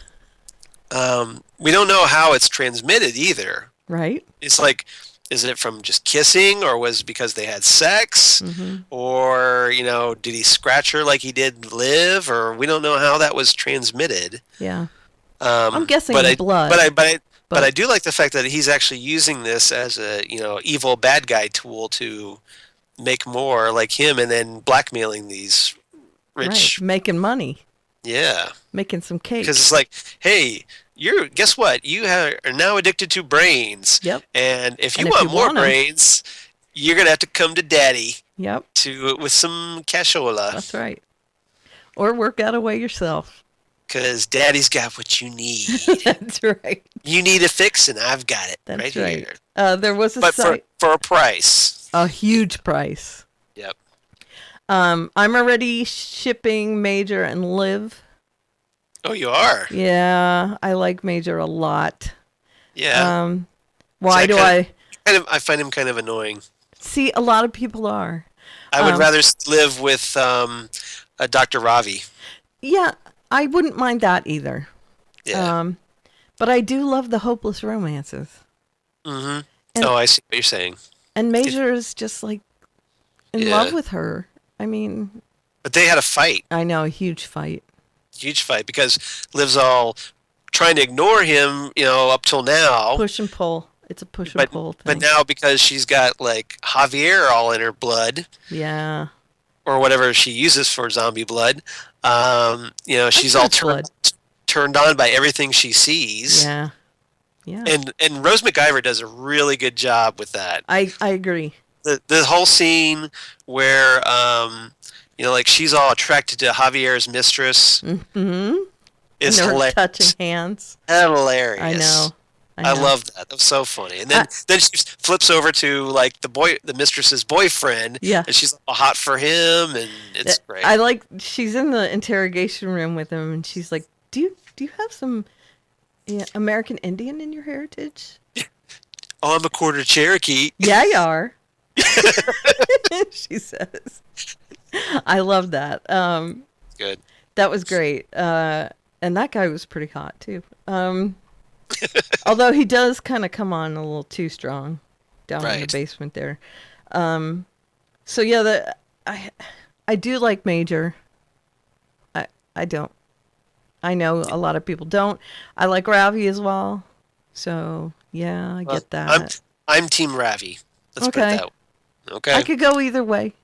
We don't know how it's transmitted either. Right. It's like, is it from just kissing, or was it because they had sex? Mm-hmm. Or, did he scratch her like he did Liv? Or we don't know how that was transmitted. Yeah. I'm guessing blood. But I do like the fact that he's actually using this as a, evil bad guy tool to make more like him, and then blackmailing these rich... Right. Making money. Yeah. Making some cake. Because it's like, hey, guess what? You are now addicted to brains. Yep. And if you want more brains, you're going to have to come to Daddy. Yep. With some cashola. That's right. Or work out a way yourself. Because Daddy's got what you need. That's right. You need a fix, and I've got it. That's right here. There was a site... for a price. A huge price. Yep. I'm already shipping Major and Liv. Oh, you are? Yeah, I like Major a lot. Yeah. Why do I... I find him kind of annoying. See, a lot of people are. I would rather live with Dr. Ravi. Yeah, I wouldn't mind that either. Yeah. But I do love the hopeless romances. Mm-hmm. I see what you're saying. And Major is just like in love with her. I mean... But they had a fight. I know, a huge fight. Huge fight, because Liv's all trying to ignore him, up till now. Push and pull. It's a push and pull thing. But now, because she's got, like, Javier all in her blood. Yeah. Or whatever she uses for zombie blood. She's all turned on by everything she sees. Yeah. Yeah. And Rose McIver does a really good job with that. I agree. The whole scene where she's all attracted to Javier's mistress. Mm-hmm. Is hilarious. Touching hands. Hilarious. I know. I love that. That was so funny. And then she flips over to like the mistress's boyfriend. Yeah. And she's all hot for him, and it's great. I like. She's in the interrogation room with him, and she's like, "Do you have some American Indian in your heritage?" Oh, I'm a quarter Cherokee. Yeah, you are. She says. I love that. Good. That was great. And that guy was pretty hot too. Although he does kind of come on a little too strong down in the basement there. So yeah, I do like Major. I don't. I know a lot of people don't. I like Ravi as well. So yeah, I get that. I'm Team Ravi. Let's put it that way. Okay. I could go either way.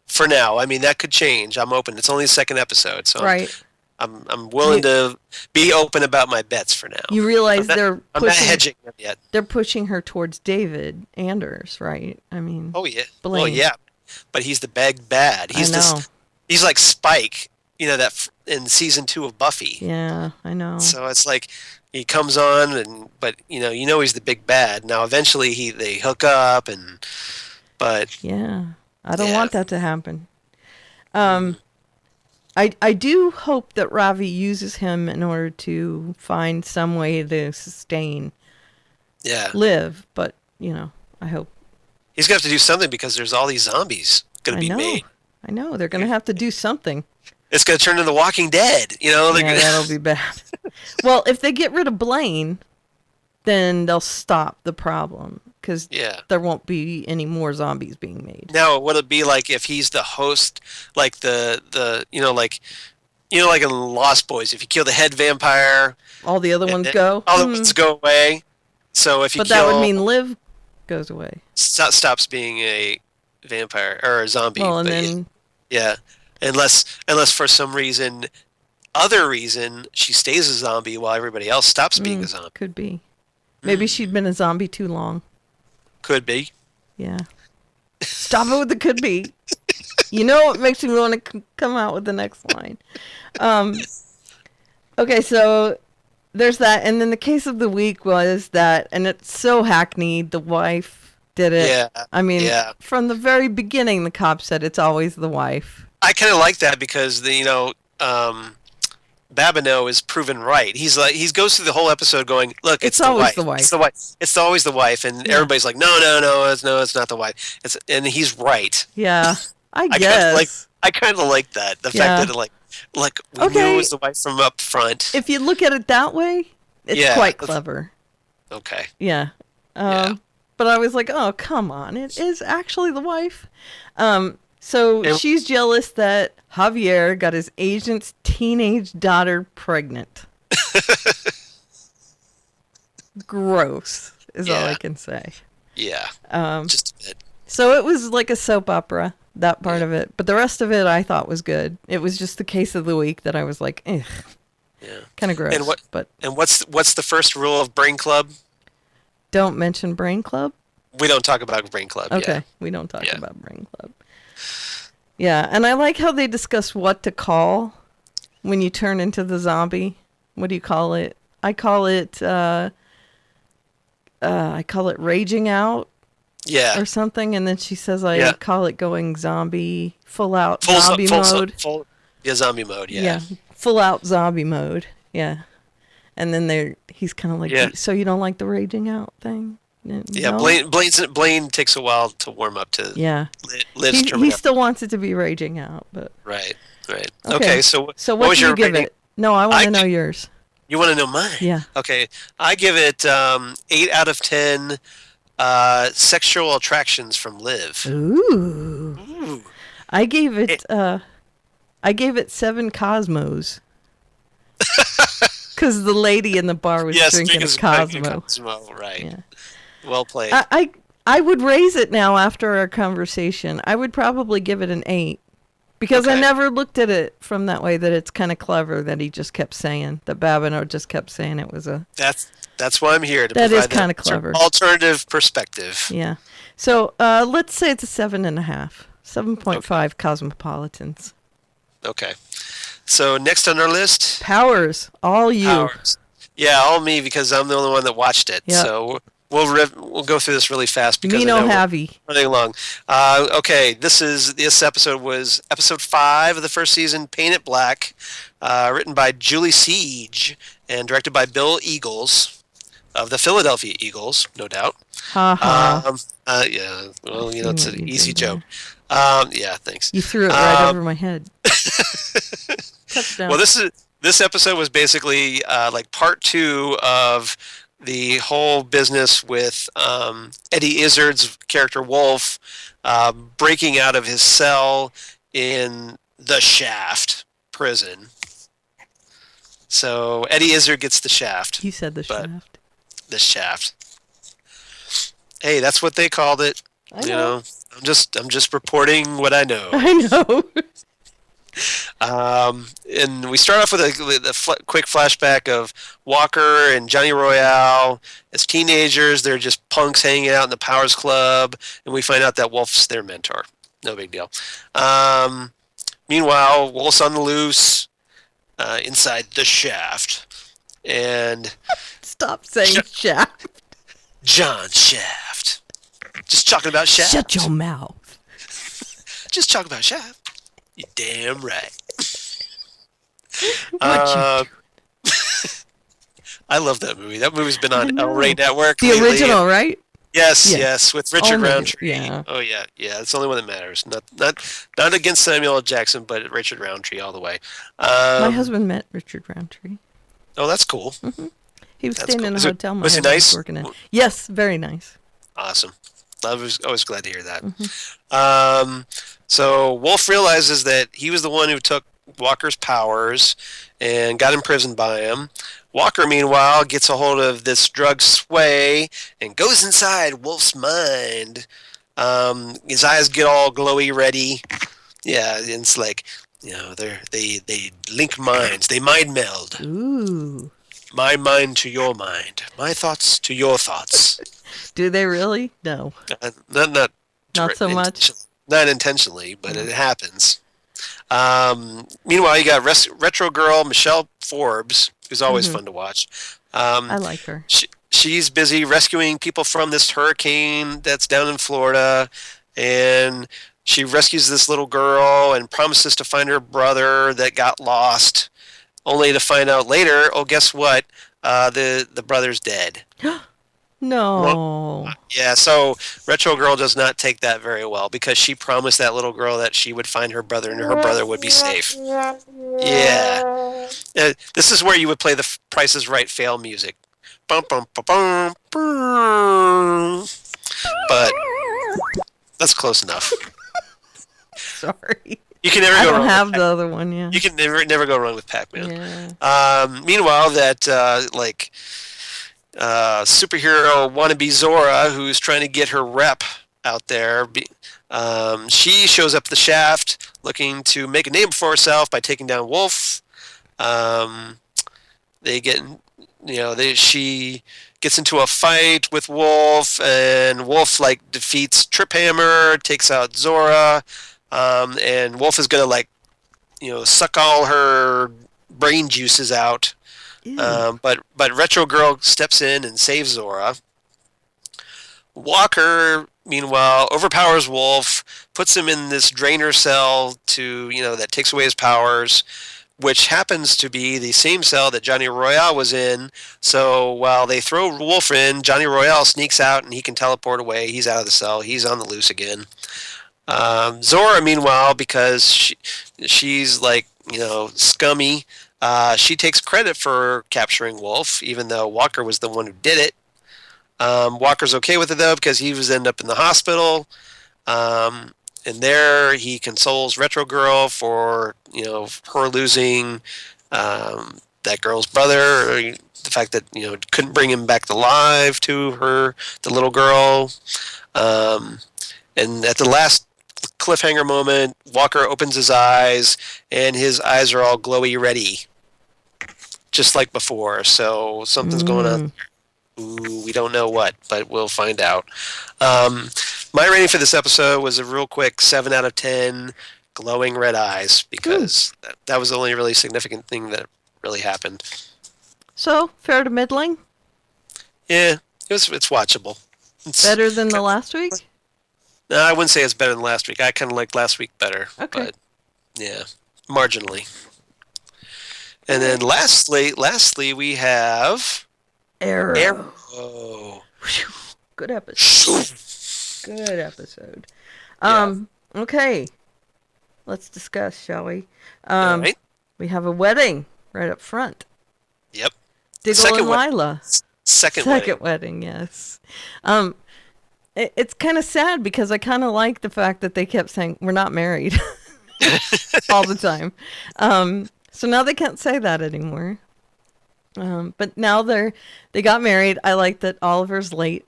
For now, I mean that could change. I'm open. It's only the second episode, so right. I'm willing to be open about my bets for now. You realize I'm not hedging them yet. They're pushing her towards David Anders, right? I mean, oh yeah, Blaine. Well yeah, but he's the big bad. He's like Spike, that in season 2 of Buffy. Yeah, I know. So it's like he comes on, but he's the big bad. Now eventually they hook up, but yeah, I don't want that to happen. I do hope that Ravi uses him in order to find some way to sustain Liv, but I hope he's gonna have to do something because there's all these zombies gonna be made. I know they're gonna have to do something. It's gonna turn into The Walking Dead, that'll be bad. Well, if they get rid of Blaine, then they'll stop the problem because there won't be any more zombies being made. Now, would it be like if he's the host, like like in Lost Boys, if you kill the head vampire, all the other ones go. All the ones go away. So if you that would mean Liv goes away. Stops being a vampire or a zombie. Well, and then unless for some other reason, she stays a zombie while everybody else stops being a zombie. Could be. Maybe she'd been a zombie too long. Could be. Yeah. Stop it with the could be. You know what makes me want to come out with the next line. Okay, so there's that. And then the case of the week was that, and it's so hackneyed, the wife did it. Yeah. I mean, Yeah. from the very beginning, the cop said it's always the wife. I kind of like that because Babineau is proven right. He goes through the whole episode going, "Look, it's the always wife. the wife. It's the wife. It's always the wife." And everybody's like, "No, it's not the wife." And he's right. Yeah, I guess. I kind of like that. The fact that we knew it was the wife from up front. If you look at it that way, it's quite clever. Okay. Yeah. But I was like, oh, come on. It is actually the wife. So she's jealous that Javier got his agent's teenage daughter pregnant. Gross is all I can say. Yeah. Just a bit. So it was like a soap opera, that part of it. But the rest of it I thought was good. It was just the case of the week that I was like, ugh. Yeah. Kind of gross. And what's the first rule of Brain Club? Don't mention Brain Club? We don't talk about Brain Club. Okay, we don't talk about Brain Club. Yeah, and I like how they discuss what to call when you turn into the zombie. What do you call it? I call it raging out. Yeah. Or something, and then she says I call it going zombie, full out zombie mode. Zombie mode, Yeah, full out zombie mode. Yeah. And then he's kind of like, so you don't like the raging out thing? Yeah, no? Blaine takes a while to warm up to Liv's he still wants it to be raging out, but right. Okay, so what was do you your give rating? it? No, I want to know yours. You want to know mine? Yeah. Okay, I give it 8 out of 10 sexual attractions from Liv. Ooh. I gave it 7 Cosmos. Because the lady in the bar was drinking a Cosmo. Right. Yeah. Well played. I would raise it now after our conversation. I would probably give it an 8. Because I never looked at it from that way, that it's kind of clever that he just kept saying, that Babineau just kept saying it was a... That's why I'm here, to that provide is kind of clever. Alternative perspective. Yeah. So let's say it's a 7.5. 7.5 Cosmopolitans. Okay. So next on our list... Powers. All you. Powers. Yeah, all me, because I'm the only one that watched it. Yep. So we'll go through this really fast because me no heavy. Running long. Okay, this episode was episode 5 of the first season, Paint It Black, written by Julie Siege and directed by Bill Eagles of the Philadelphia Eagles, no doubt. Ha ha. Yeah, well, it's an easy joke. Yeah, thanks. You threw it right over my head. Touchdown. Well, this episode was basically like part 2 of the whole business with Eddie Izzard's character Wolf breaking out of his cell in the Shaft prison. So Eddie Izzard gets the Shaft. You said the Shaft. The Shaft. Hey, that's what they called it. I know. I'm just reporting what I know. I know. And we start off with a quick flashback of Walker and Johnny Royale as teenagers. They're just punks hanging out in the Powers Club, and we find out that Wolf's their mentor. No big deal. Meanwhile, Wolf's on the loose inside the Shaft, and stop saying Shaft. John Shaft. Just talking about Shaft. Shut your mouth. Just talking about Shaft. You're damn right. I love that movie. That movie's been on El Rey Network. The lately. original, right? Yes, with Richard Roundtree. Yeah. Oh yeah. It's the only one that matters. Not against Samuel L. Jackson, but Richard Roundtree all the way. My husband met Richard Roundtree. Oh, that's cool. Mm-hmm. He was staying in a hotel. Was he nice? Working in. Yes, very nice. Awesome. I was always glad to hear that. Mm-hmm. So Wolf realizes that he was the one who took Walker's powers and got imprisoned by him. Walker, meanwhile, gets a hold of this drug Sway and goes inside Wolf's mind. His eyes get all glowy, ready. Yeah, and it's like, they link minds. They mind meld. Ooh. My mind to your mind. My thoughts to your thoughts. Do they really? No, Not not so much. Not intentionally, but it happens. Meanwhile, you got retro girl Michelle Forbes, who's always fun to watch. I like her. She's busy rescuing people from this hurricane that's down in Florida, and she rescues this little girl and promises to find her brother that got lost, only to find out later, oh, guess what? The brother's dead. No. Yeah, so Retro Girl does not take that very well because she promised that little girl that she would find her brother and her brother would be safe. Yeah. This is where you would play the Price is Right fail music. Bum, bum, bum, bum, bum. But that's close enough. Sorry. You can never I go don't wrong. have the other one, yeah. You can never go wrong with Pac-Man. Yeah. Meanwhile, that superhero wannabe Zora, who's trying to get her rep out there, she shows up at the Shaft looking to make a name for herself by taking down Wolf. She gets into a fight with Wolf, and Wolf defeats Trip Hammer, takes out Zora, and Wolf is gonna suck all her brain juices out. But Retro Girl steps in and saves Zora. Walker, meanwhile, overpowers Wolf, puts him in this drainer cell that takes away his powers, which happens to be the same cell that Johnny Royale was in. So while they throw Wolf in, Johnny Royale sneaks out and he can teleport away. He's out of the cell. He's on the loose again. Zora, meanwhile, because she's scummy, she takes credit for capturing Wolf, even though Walker was the one who did it. Walker's okay with it, though, because he was end up in the hospital. And there he consoles Retro Girl for, her losing that girl's brother, or the fact that, couldn't bring him back alive to her, the little girl. And at the last cliffhanger moment, Walker opens his eyes, and his eyes are all glowy ready, just like before. So something's going on. Ooh, we don't know what, but we'll find out. My rating for this episode was a real quick 7 out of 10, glowing red eyes, because that was the only really significant thing that really happened. So, fair to middling? Yeah, it's watchable. It's better than the last week? No, I wouldn't say it's better than last week. I kind of liked last week better. Okay. But, yeah, marginally. And then lastly, we have... Arrow. Whew. Good episode. Good episode. Okay. Let's discuss, shall we? All right. We have a wedding right up front. Yep. Diggle and Lila. Second wedding, yes. It's kind of sad because I kind of like the fact that they kept saying we're not married all the time. So now they can't say that anymore. But now they got married. I like that Oliver's late.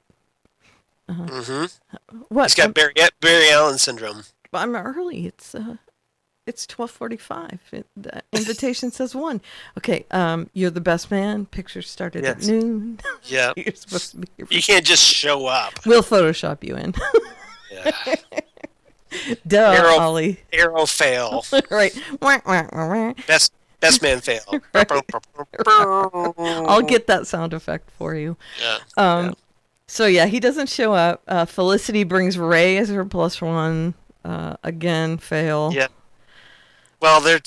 What? He's got Barry Allen syndrome. I'm early. It's 12:45. The invitation says 1. Okay. You're the best man. Pictures started at noon. Yeah. You're supposed to be here. You can't just show up. We'll Photoshop you in. Yeah. Duh, Ollie. Arrow fail. Right. Best man fail. Right. I'll get that sound effect for you. Yeah. So yeah, he doesn't show up. Felicity brings Ray as her +1. Again, fail. Yeah. Well, they're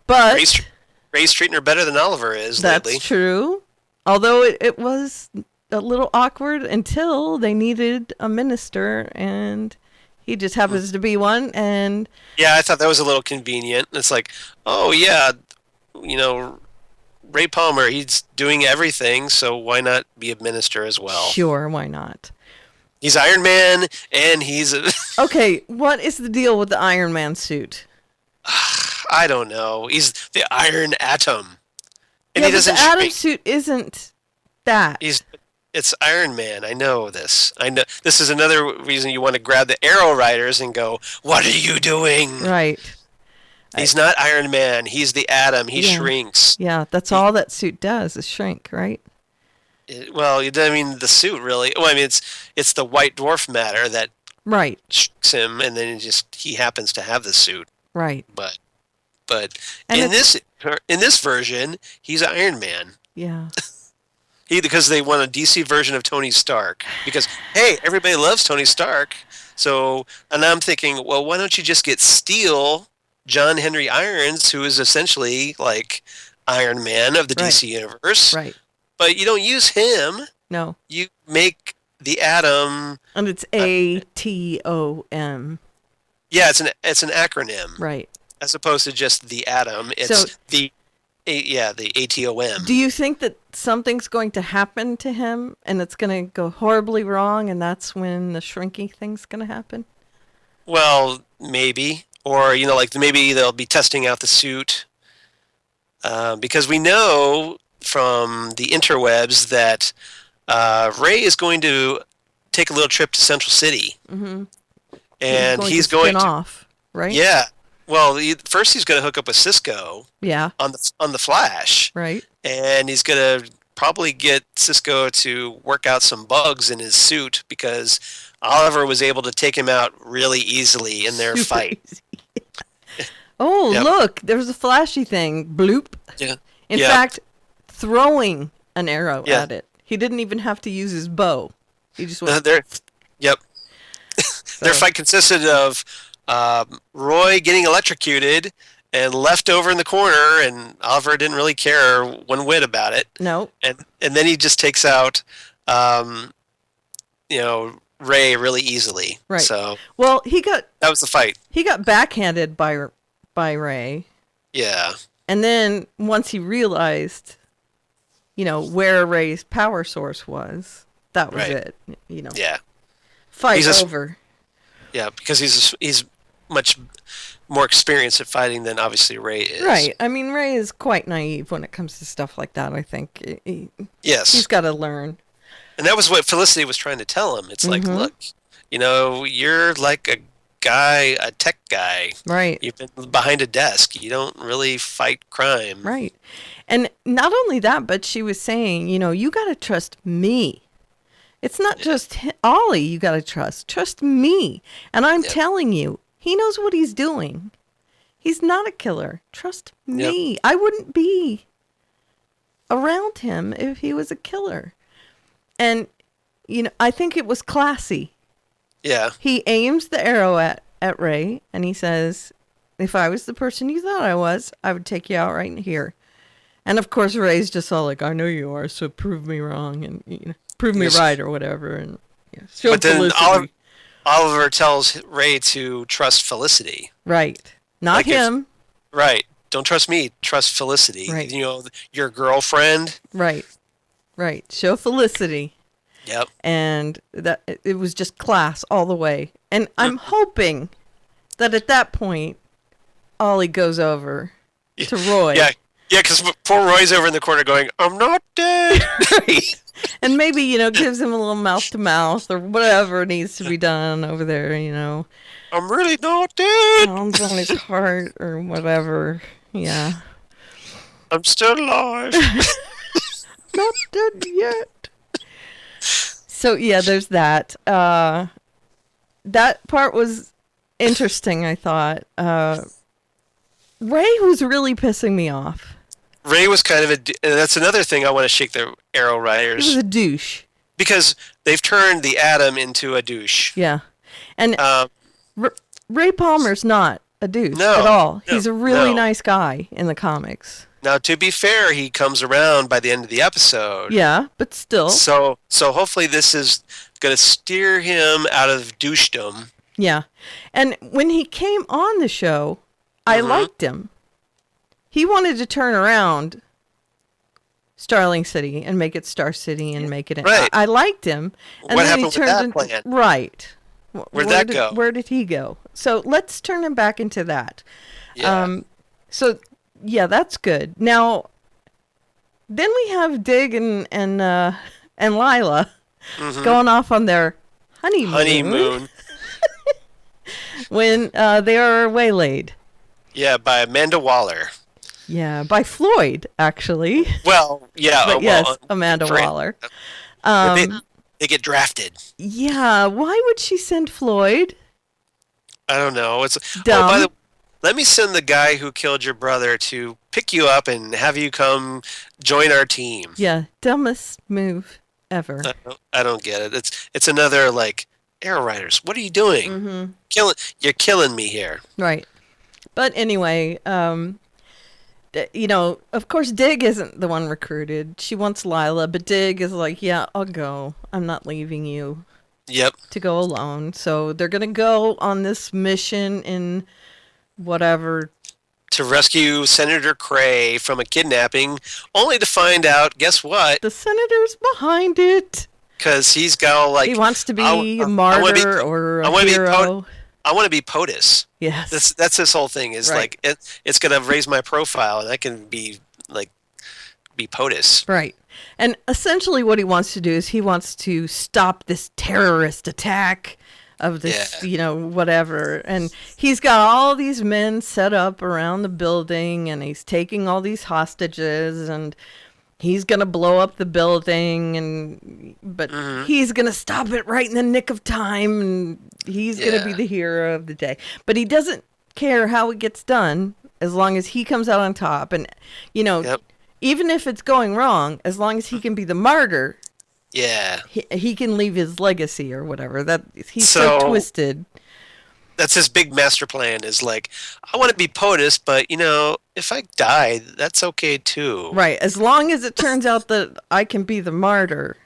but Ray's treating her better than Oliver is that's lately. True. Although it was a little awkward until they needed a minister, and he just happens to be one. And yeah, I thought that was a little convenient. It's like, oh yeah, Ray Palmer, he's doing everything, so why not be a minister as well? Sure, why not? He's Iron Man, and he's a... Okay, what is the deal with the Iron Man suit? I don't know. He's the Iron Atom. And yeah, he doesn't but the Atom shrink. suit isn't that. It's Iron Man. I know this. I know. This is another reason you want to grab the Arrow Riders and go, what are you doing? Right. He's not Iron Man. He's the Atom. He shrinks. Yeah, that's all that suit does is shrink, right? Well, I mean, the suit really. Well, I mean, it's the white dwarf matter that Right. shocks him, and then he happens to have the suit. Right. But And in this version, he's Iron Man. Yeah. Because they want a DC version of Tony Stark. Because hey, everybody loves Tony Stark. So, and I'm thinking, well, why don't you just get Steel, John Henry Irons, who is essentially like Iron Man of the Right. DC universe. Right. But you don't use him. No. You make the Atom. And it's ATOM. Yeah, it's an acronym. Right. As opposed to just the Atom. It's So- the ATOM. Do you think that something's going to happen to him and it's going to go horribly wrong and that's when the shrinking thing's going to happen? Well, maybe. Or, like maybe they'll be testing out the suit. Because we know from the interwebs that Ray is going to take a little trip to Central City. Mm-hmm. And he's going to spin off, right? Yeah. Well, first he's going to hook up with Cisco. Yeah. On the Flash. Right. And he's going to probably get Cisco to work out some bugs in his suit because Oliver was able to take him out really easily in their fight. Oh, Yep. look, there's a flashy thing. Bloop. Yeah. In Yep. fact, throwing an arrow Yeah. at it. He didn't even have to use his bow. He just went. Yep. Their fight consisted of Roy getting electrocuted and left over in the corner, and Oliver didn't really care one whit about it. No. And then he just takes out, Ray really easily. Right. So Well, that was the fight. he got backhanded by Ray. Yeah. And then once he realized, where Ray's power source was, that was Right. it. Yeah. Fight He's over. Yeah, because he's much more experienced at fighting than obviously Ray is. Right. I mean, Ray is quite naive when it comes to stuff like that, I think. Yes. He's got to learn. And that was what Felicity was trying to tell him. It's like, look, you're like a tech guy. Right. You've been behind a desk. You don't really fight crime. Right. And not only that, but she was saying, you got to trust me. It's not just Ollie you got to trust. Trust me. And I'm telling you, he knows what he's doing. He's not a killer. Trust me. Yep. I wouldn't be around him if he was a killer. And, I think it was classy. Yeah. He aims the arrow at Ray and he says, if I was the person you thought I was, I would take you out right here. And of course, Ray's just all like, I know you are, so prove me wrong and prove me right or whatever. And show But then Felicity. Oliver tells Ray to trust Felicity. Right. Not Like him. Right. Don't trust me. Trust Felicity. Right. Your girlfriend. Right. Right. Show Felicity. Yep. And that it was just class all the way. And I'm hoping that at that point, Ollie goes over to Roy. Yeah. Yeah, because poor Roy's over in the corner going, I'm not dead. Right. And maybe, gives him a little mouth to mouth or whatever needs to be done over there, I'm really not dead. Pounds on his heart or whatever. Yeah. I'm still alive. Not dead yet. So, yeah, there's that. That part was interesting, I thought. Ray was really pissing me off. Ray was kind of and that's another thing I want to shake the Arrow He Riders. was a douche. Because they've turned the Atom into a douche. Yeah. And Ray Palmer's not a douche No, at all. no, He's a really no. nice guy in the comics. Now, to be fair, he comes around by the end of the episode. Yeah, but still. So hopefully this is going to steer him out of douchedom. Yeah. And when he came on the show, I liked him. He wanted to turn around Starling City and make it Star City and make it... Right. I liked him. And What then happened he with turned that plan? Right. Where'd that go? Where did he go? So let's turn him back into that. Yeah. So, yeah, that's good. Now, then we have Dig and Lila going off on their honeymoon. when they are waylaid. Yeah, by Amanda Waller. Yeah, by Floyd, actually. Well, yeah. But yes, Amanda for- Waller. they get drafted. Yeah, why would she send Floyd? I don't know. It's Dumb. by the let me send the guy who killed your brother to pick you up and have you come join our team. Yeah, dumbest move ever. I don't get it. It's another like Arrow Riders. What are you doing? Mm-hmm. You're killing me here. Right. But anyway, of course, Dig isn't the one recruited. She wants Lila, but Dig is like, yeah, I'll go. I'm not leaving you. Yep. To go alone. So they're going to go on this mission in whatever. To rescue Senator Cray from a kidnapping, only to find out, guess what? The senator's behind it. Because he's got like... He wants to be a martyr or a hero. I want to be POTUS. Yes. That's this whole thing is right. like, it's going to raise my profile and I can be POTUS. Right. And essentially what he wants to do is he wants to stop this terrorist attack of this, whatever. And he's got all these men set up around the building and he's taking all these hostages and he's going to blow up the building but he's going to stop it right in the nick of time and he's going to be the hero of the day. But he doesn't care how it gets done as long as he comes out on top. And, even if it's going wrong, as long as he can be the martyr, he can leave his legacy or whatever. That he's so twisted. That's his big master plan. Is like, I want to be POTUS, but if I die, that's okay too. Right, as long as it turns out that I can be the martyr,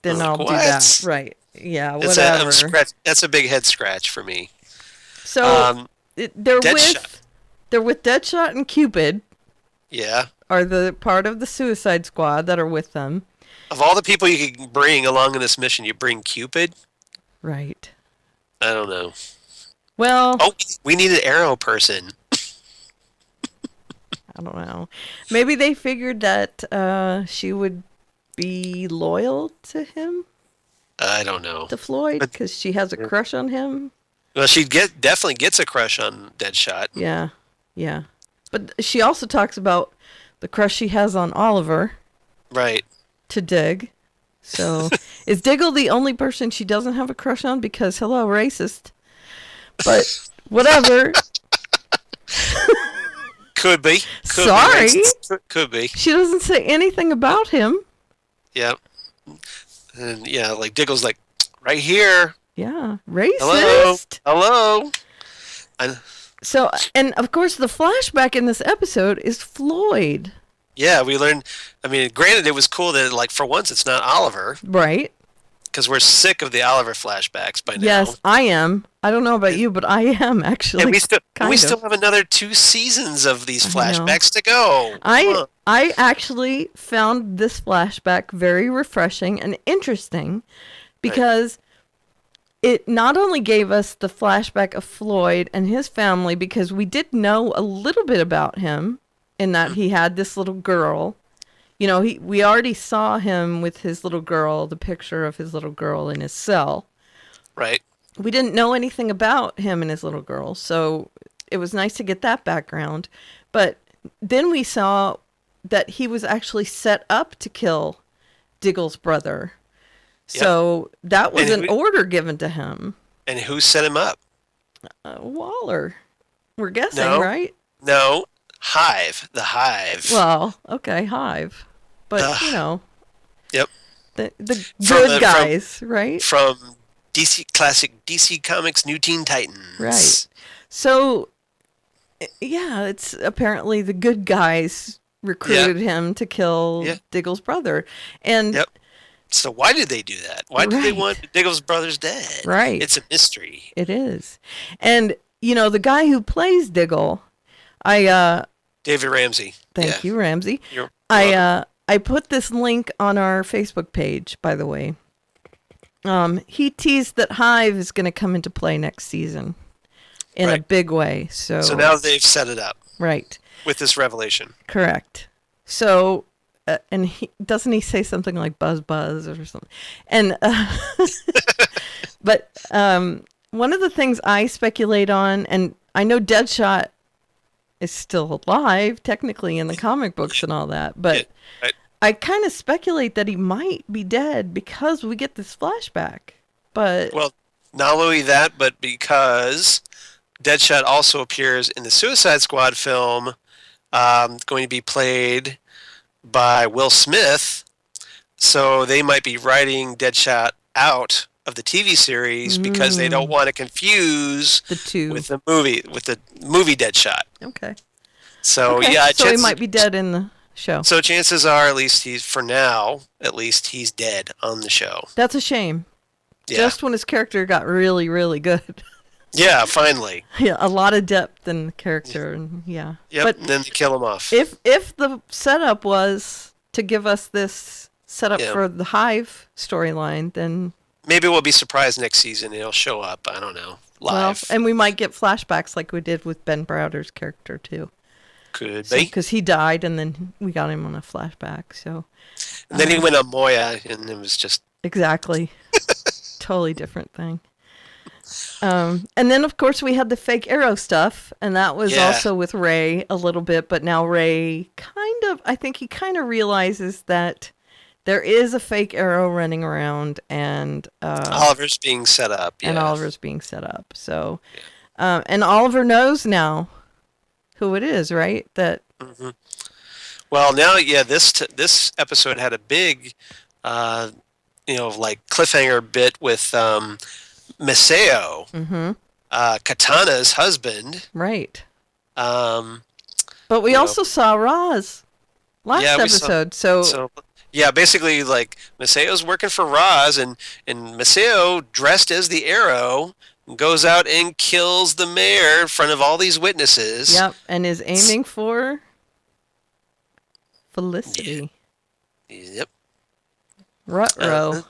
then I'll do that. Right? Yeah, whatever. That's a big head scratch for me. So they're with Deadshot and Cupid. Yeah. Are the part of the Suicide Squad that are with them. Of all the people you can bring along in this mission, you bring Cupid? Right. I don't know. Well... Oh, we need an Arrow person. I don't know. Maybe they figured that she would be loyal to him? I don't know. To Floyd? Because she has a crush on him? Well, she definitely gets a crush on Deadshot. Yeah. But she also talks about the crush she has on Oliver. Right. To Dig. So, is Diggle the only person she doesn't have a crush on? Because, hello, racist. But, whatever. Could be. Sorry. Could be. She doesn't say anything about him. Yep. And, like, Diggle's like, right here. Yeah. Racist. Hello. So, and of course, the flashback in this episode is Floyd. Yeah, we learned. I mean, granted, it was cool that, like, for once, it's not Oliver. Right. Because we're sick of the Oliver flashbacks by now. Yes, I am. I don't know about you, but I am actually. And we still have another 2 seasons of these flashbacks to go. I actually found this flashback very refreshing and interesting because. Right. It not only gave us the flashback of Floyd and his family, because we did know a little bit about him in that he had this little girl. We already saw him with his little girl, the picture of his little girl in his cell. Right. We didn't know anything about him and his little girl, so it was nice to get that background. But then we saw that he was actually set up to kill Diggle's brother. So that was an order given to him. And who set him up? Waller. We're guessing, right? No. Hive. The Hive. Well, okay, Hive. But, Yep. The good guys, right? From classic DC Comics New Teen Titans. Right. So, it's apparently the good guys recruited him to kill Diggle's brother. And... Yep. So why did they do that? Why did they want Diggle's brothers dead? Right. It's a mystery. It is. And, the guy who plays Diggle, David Ramsey. Thank you, Ramsey. You're welcome. I put this link on our Facebook page, by the way. He teased that Hive is going to come into play next season in a big way. So now they've set it up. Right. With this revelation. Correct. So... and doesn't he say something like buzz buzz or something? And but one of the things I speculate on, and I know Deadshot is still alive, technically, in the comic books and all that. But Yeah, right. I kind of speculate that he might be dead because we get this flashback. But Well, not only that, but because Deadshot also appears in the Suicide Squad film, going to be played by Will Smith. So they might be writing Deadshot out of the TV series because they don't want to confuse the two. with the movie Deadshot. Okay. So Okay, yeah, so he might be dead in the show. So chances are, at least he's dead on the show. That's a shame. Yeah. Just when his character got really, really good. Yeah, finally. Yeah, a lot of depth in the character, and yeah. Yep, But and then they kill him off. if the setup was to give us this setup for the Hive storyline, then Maybe we'll be surprised next season. He'll show up. I don't know. Live. and we might get flashbacks like we did with Ben Browder's character too. Could be. Because he died, and then we got him on a flashback. So And then he went on Moya, and it was just... exactly, totally different thing. And then, of course, we had the fake Arrow stuff, and that was also with Ray a little bit, but now Ray I think he kind of realizes that there is a fake Arrow running around, and Oliver's being set up. Yeah. and Oliver's being set up. So, and Oliver knows now who it is, right? That Well, now, this episode had a big, cliffhanger bit with Maseo, Katana's husband. right. But we also saw Roz last episode. So basically, like, Maceo's working for Roz, and Maceo, dressed as the Arrow, goes out and kills the mayor in front of all these witnesses. yep, and is aiming for Felicity. Yep. Ruh-roh.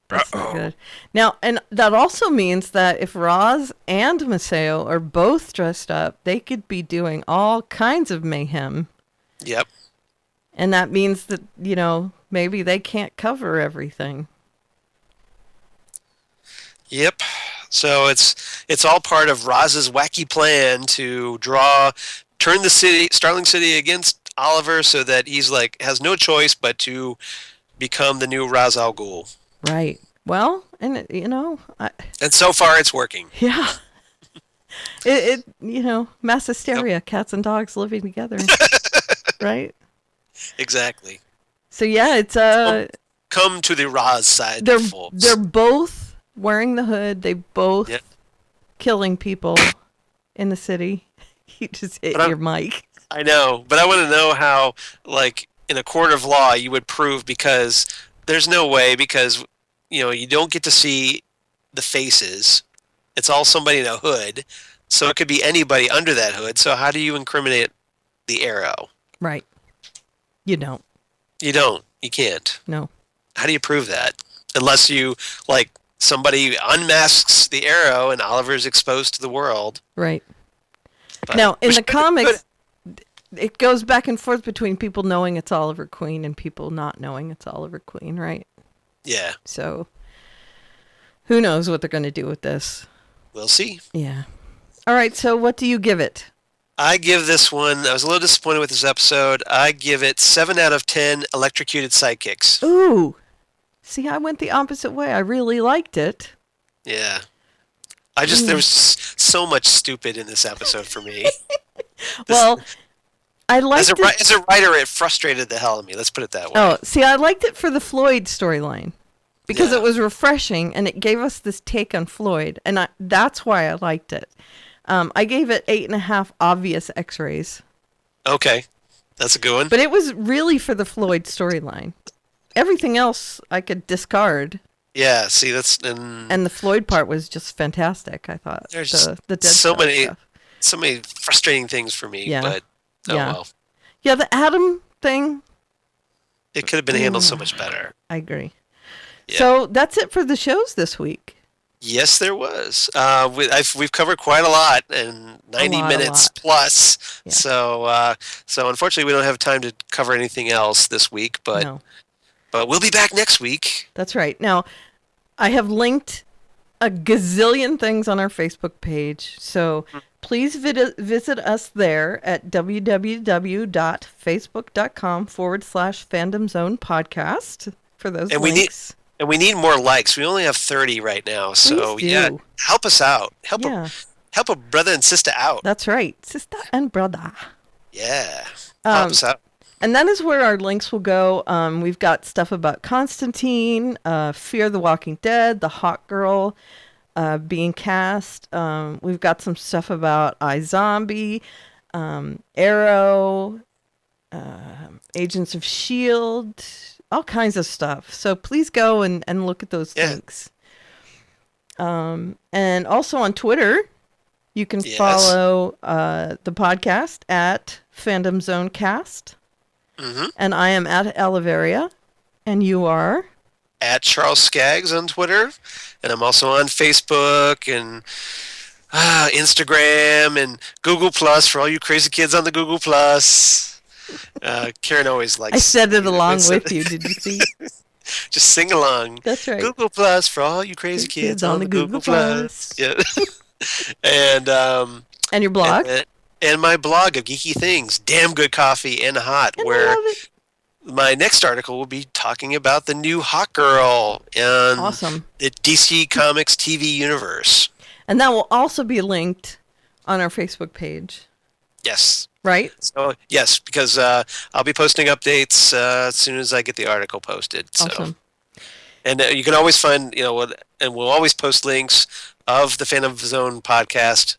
That's not good. Now, and that also means that if Roz and Maceo are both dressed up, they could be doing all kinds of mayhem. Yep. And that means that, maybe they can't cover everything. Yep. So it's all part of Roz's wacky plan to turn the city, Starling City, against Oliver, so that he's has no choice but to become the new Ra's al Ghul. Right. Well, and And so far it's working. yeah. Mass hysteria, cats and dogs living together. Right? Exactly. So yeah, it's Come to the Ra's side, they're folks. they're both wearing the hood. They both killing people in the city. You just hit your mic. I know, but I want to know how, in a court of law, you would prove, because there's no way, because, you don't get to see the faces. It's all somebody in a hood, so it could be anybody under that hood. So how do you incriminate the Arrow? Right. You don't. You don't. You can't. No. How do you prove that? Unless you, somebody unmasks the Arrow and Oliver's exposed to the world. Right. But Now, in the comics, it goes back and forth between people knowing it's Oliver Queen and people not knowing it's Oliver Queen, right? Yeah. So, who knows what they're going to do with this? We'll see. Yeah. All right, so what do you give it? I give this one, I was a little disappointed with this episode. I give it 7 out of 10 electrocuted sidekicks. Ooh. See, I went the opposite way. I really liked it. Yeah. There was so much stupid in this episode for me. Well, I liked it. As a writer, it frustrated the hell out of me. Let's put it that way. Oh, see, I liked it for the Floyd storyline because it was refreshing and it gave us this take on Floyd, and that's why I liked it. I gave it 8.5 obvious X-rays. Okay, that's a good one. But it was really for the Floyd storyline. Everything else I could discard. Yeah, see, that's... And the Floyd part was just fantastic, I thought. There's the so stuff. many frustrating things for me, but well. Yeah, the Adam thing. It could have been handled so much better. I agree. Yeah. So that's it for the shows this week. Yes, there was. We've covered quite a lot, and 90 minutes plus. Yeah. So unfortunately, we don't have time to cover anything else this week, but we'll be back next week. That's right. Now, I have linked a gazillion things on our Facebook page, so please visit us there at www.facebook.com/fandomzone podcast for those And links. we need more likes. We only have 30 right now. So Please yeah, do. help us out. Help Yeah. help a brother and sister out. That's right. Sister and brother. Yeah. Help us out. And that is where our links will go. We've got stuff about Constantine, Fear the Walking Dead, the Hawk Girl being cast. We've got some stuff about iZombie, Arrow, Agents of S.H.I.E.L.D., all kinds of stuff. So please go and look at those links. And also on Twitter, you can follow the podcast at Fandom Zone Cast. Mm-hmm. And I am at Oliveria. And you are? At Charles Skaggs on Twitter. And I'm also on Facebook and Instagram and Google Plus for all you crazy kids on the Google Plus. Karen always likes... I said it along with you, did you see? Just sing along. That's right. Google Plus for all you crazy kids on the Google Plus. Yeah. And your blog? And my blog of geeky things, Damn Good Coffee and Hot, And where I love it. my next article will be talking about the new Hawk Girl and Awesome. the DC Comics TV universe. And that will also be linked on our Facebook page. Yes. Right? So yes, because I'll be posting updates as soon as I get the article posted. So. Awesome. And you can always find, and we'll always post links of the Fandom Zone podcast.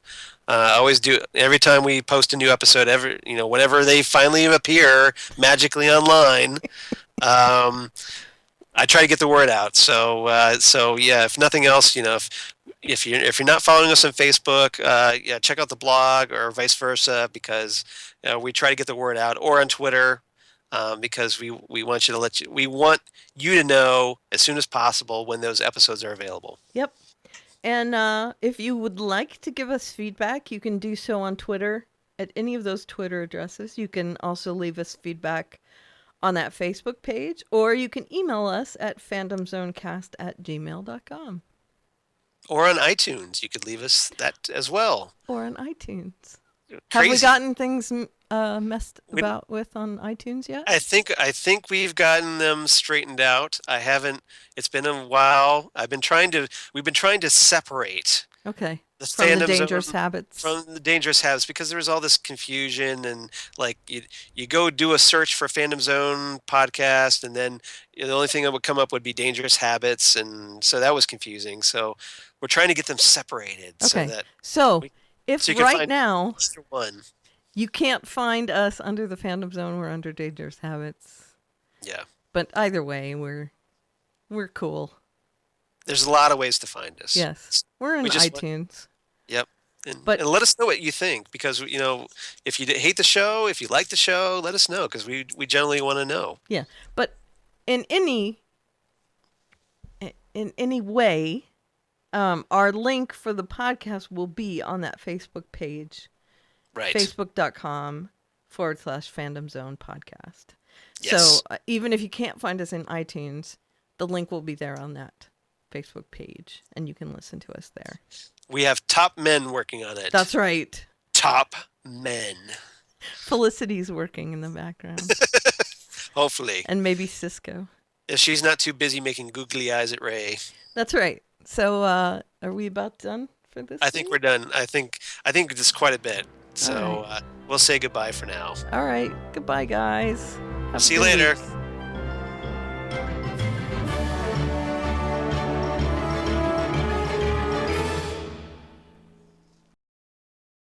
Always do every time we post a new episode. Whenever they finally appear magically online, I try to get the word out. So yeah, if nothing else, if you're not following us on Facebook, check out the blog or vice versa, because we try to get the word out, or on Twitter, because we want you to know as soon as possible when those episodes are available. Yep. And if you would like to give us feedback, you can do so on Twitter at any of those Twitter addresses. You can also leave us feedback on that Facebook page, or you can email us at fandomzonecast@gmail.com. Or on iTunes, you could leave us that as well. Or on iTunes. Crazy. Have we gotten things messed about with on iTunes yet? I think we've gotten them straightened out. I haven't. It's been a while. We've been trying to separate. Okay. The From the dangerous habits. From the dangerous habits, because there was all this confusion, and like you go do a search for Fandom Zone podcast, and then the only thing that would come up would be dangerous habits, and so that was confusing. So we're trying to get them separated. Okay. So if you can right find now one. You can't find us under the Fandom Zone, we're under Dangerous Habits. Yeah. But either way, we're cool. There's a lot of ways to find us. Yes. We're in iTunes. Yep. And let us know what you think, because, if you hate the show, if you like the show, let us know, because we generally want to know. Yeah. But in any way, our link for the podcast will be on that Facebook page. Right. Facebook.com/Fandom Zone podcast. Yes. So even if you can't find us in iTunes, the link will be there on that Facebook page, and you can listen to us there. We have top men working on it. That's right. Top men. Felicity's working in the background. Hopefully. And maybe Cisco. If she's not too busy making googly eyes at Ray. That's right. So are we about done for this I think we're done. I think it's quite a bit. So we'll say goodbye for now. All right. Goodbye, guys. Have a See you good later. week.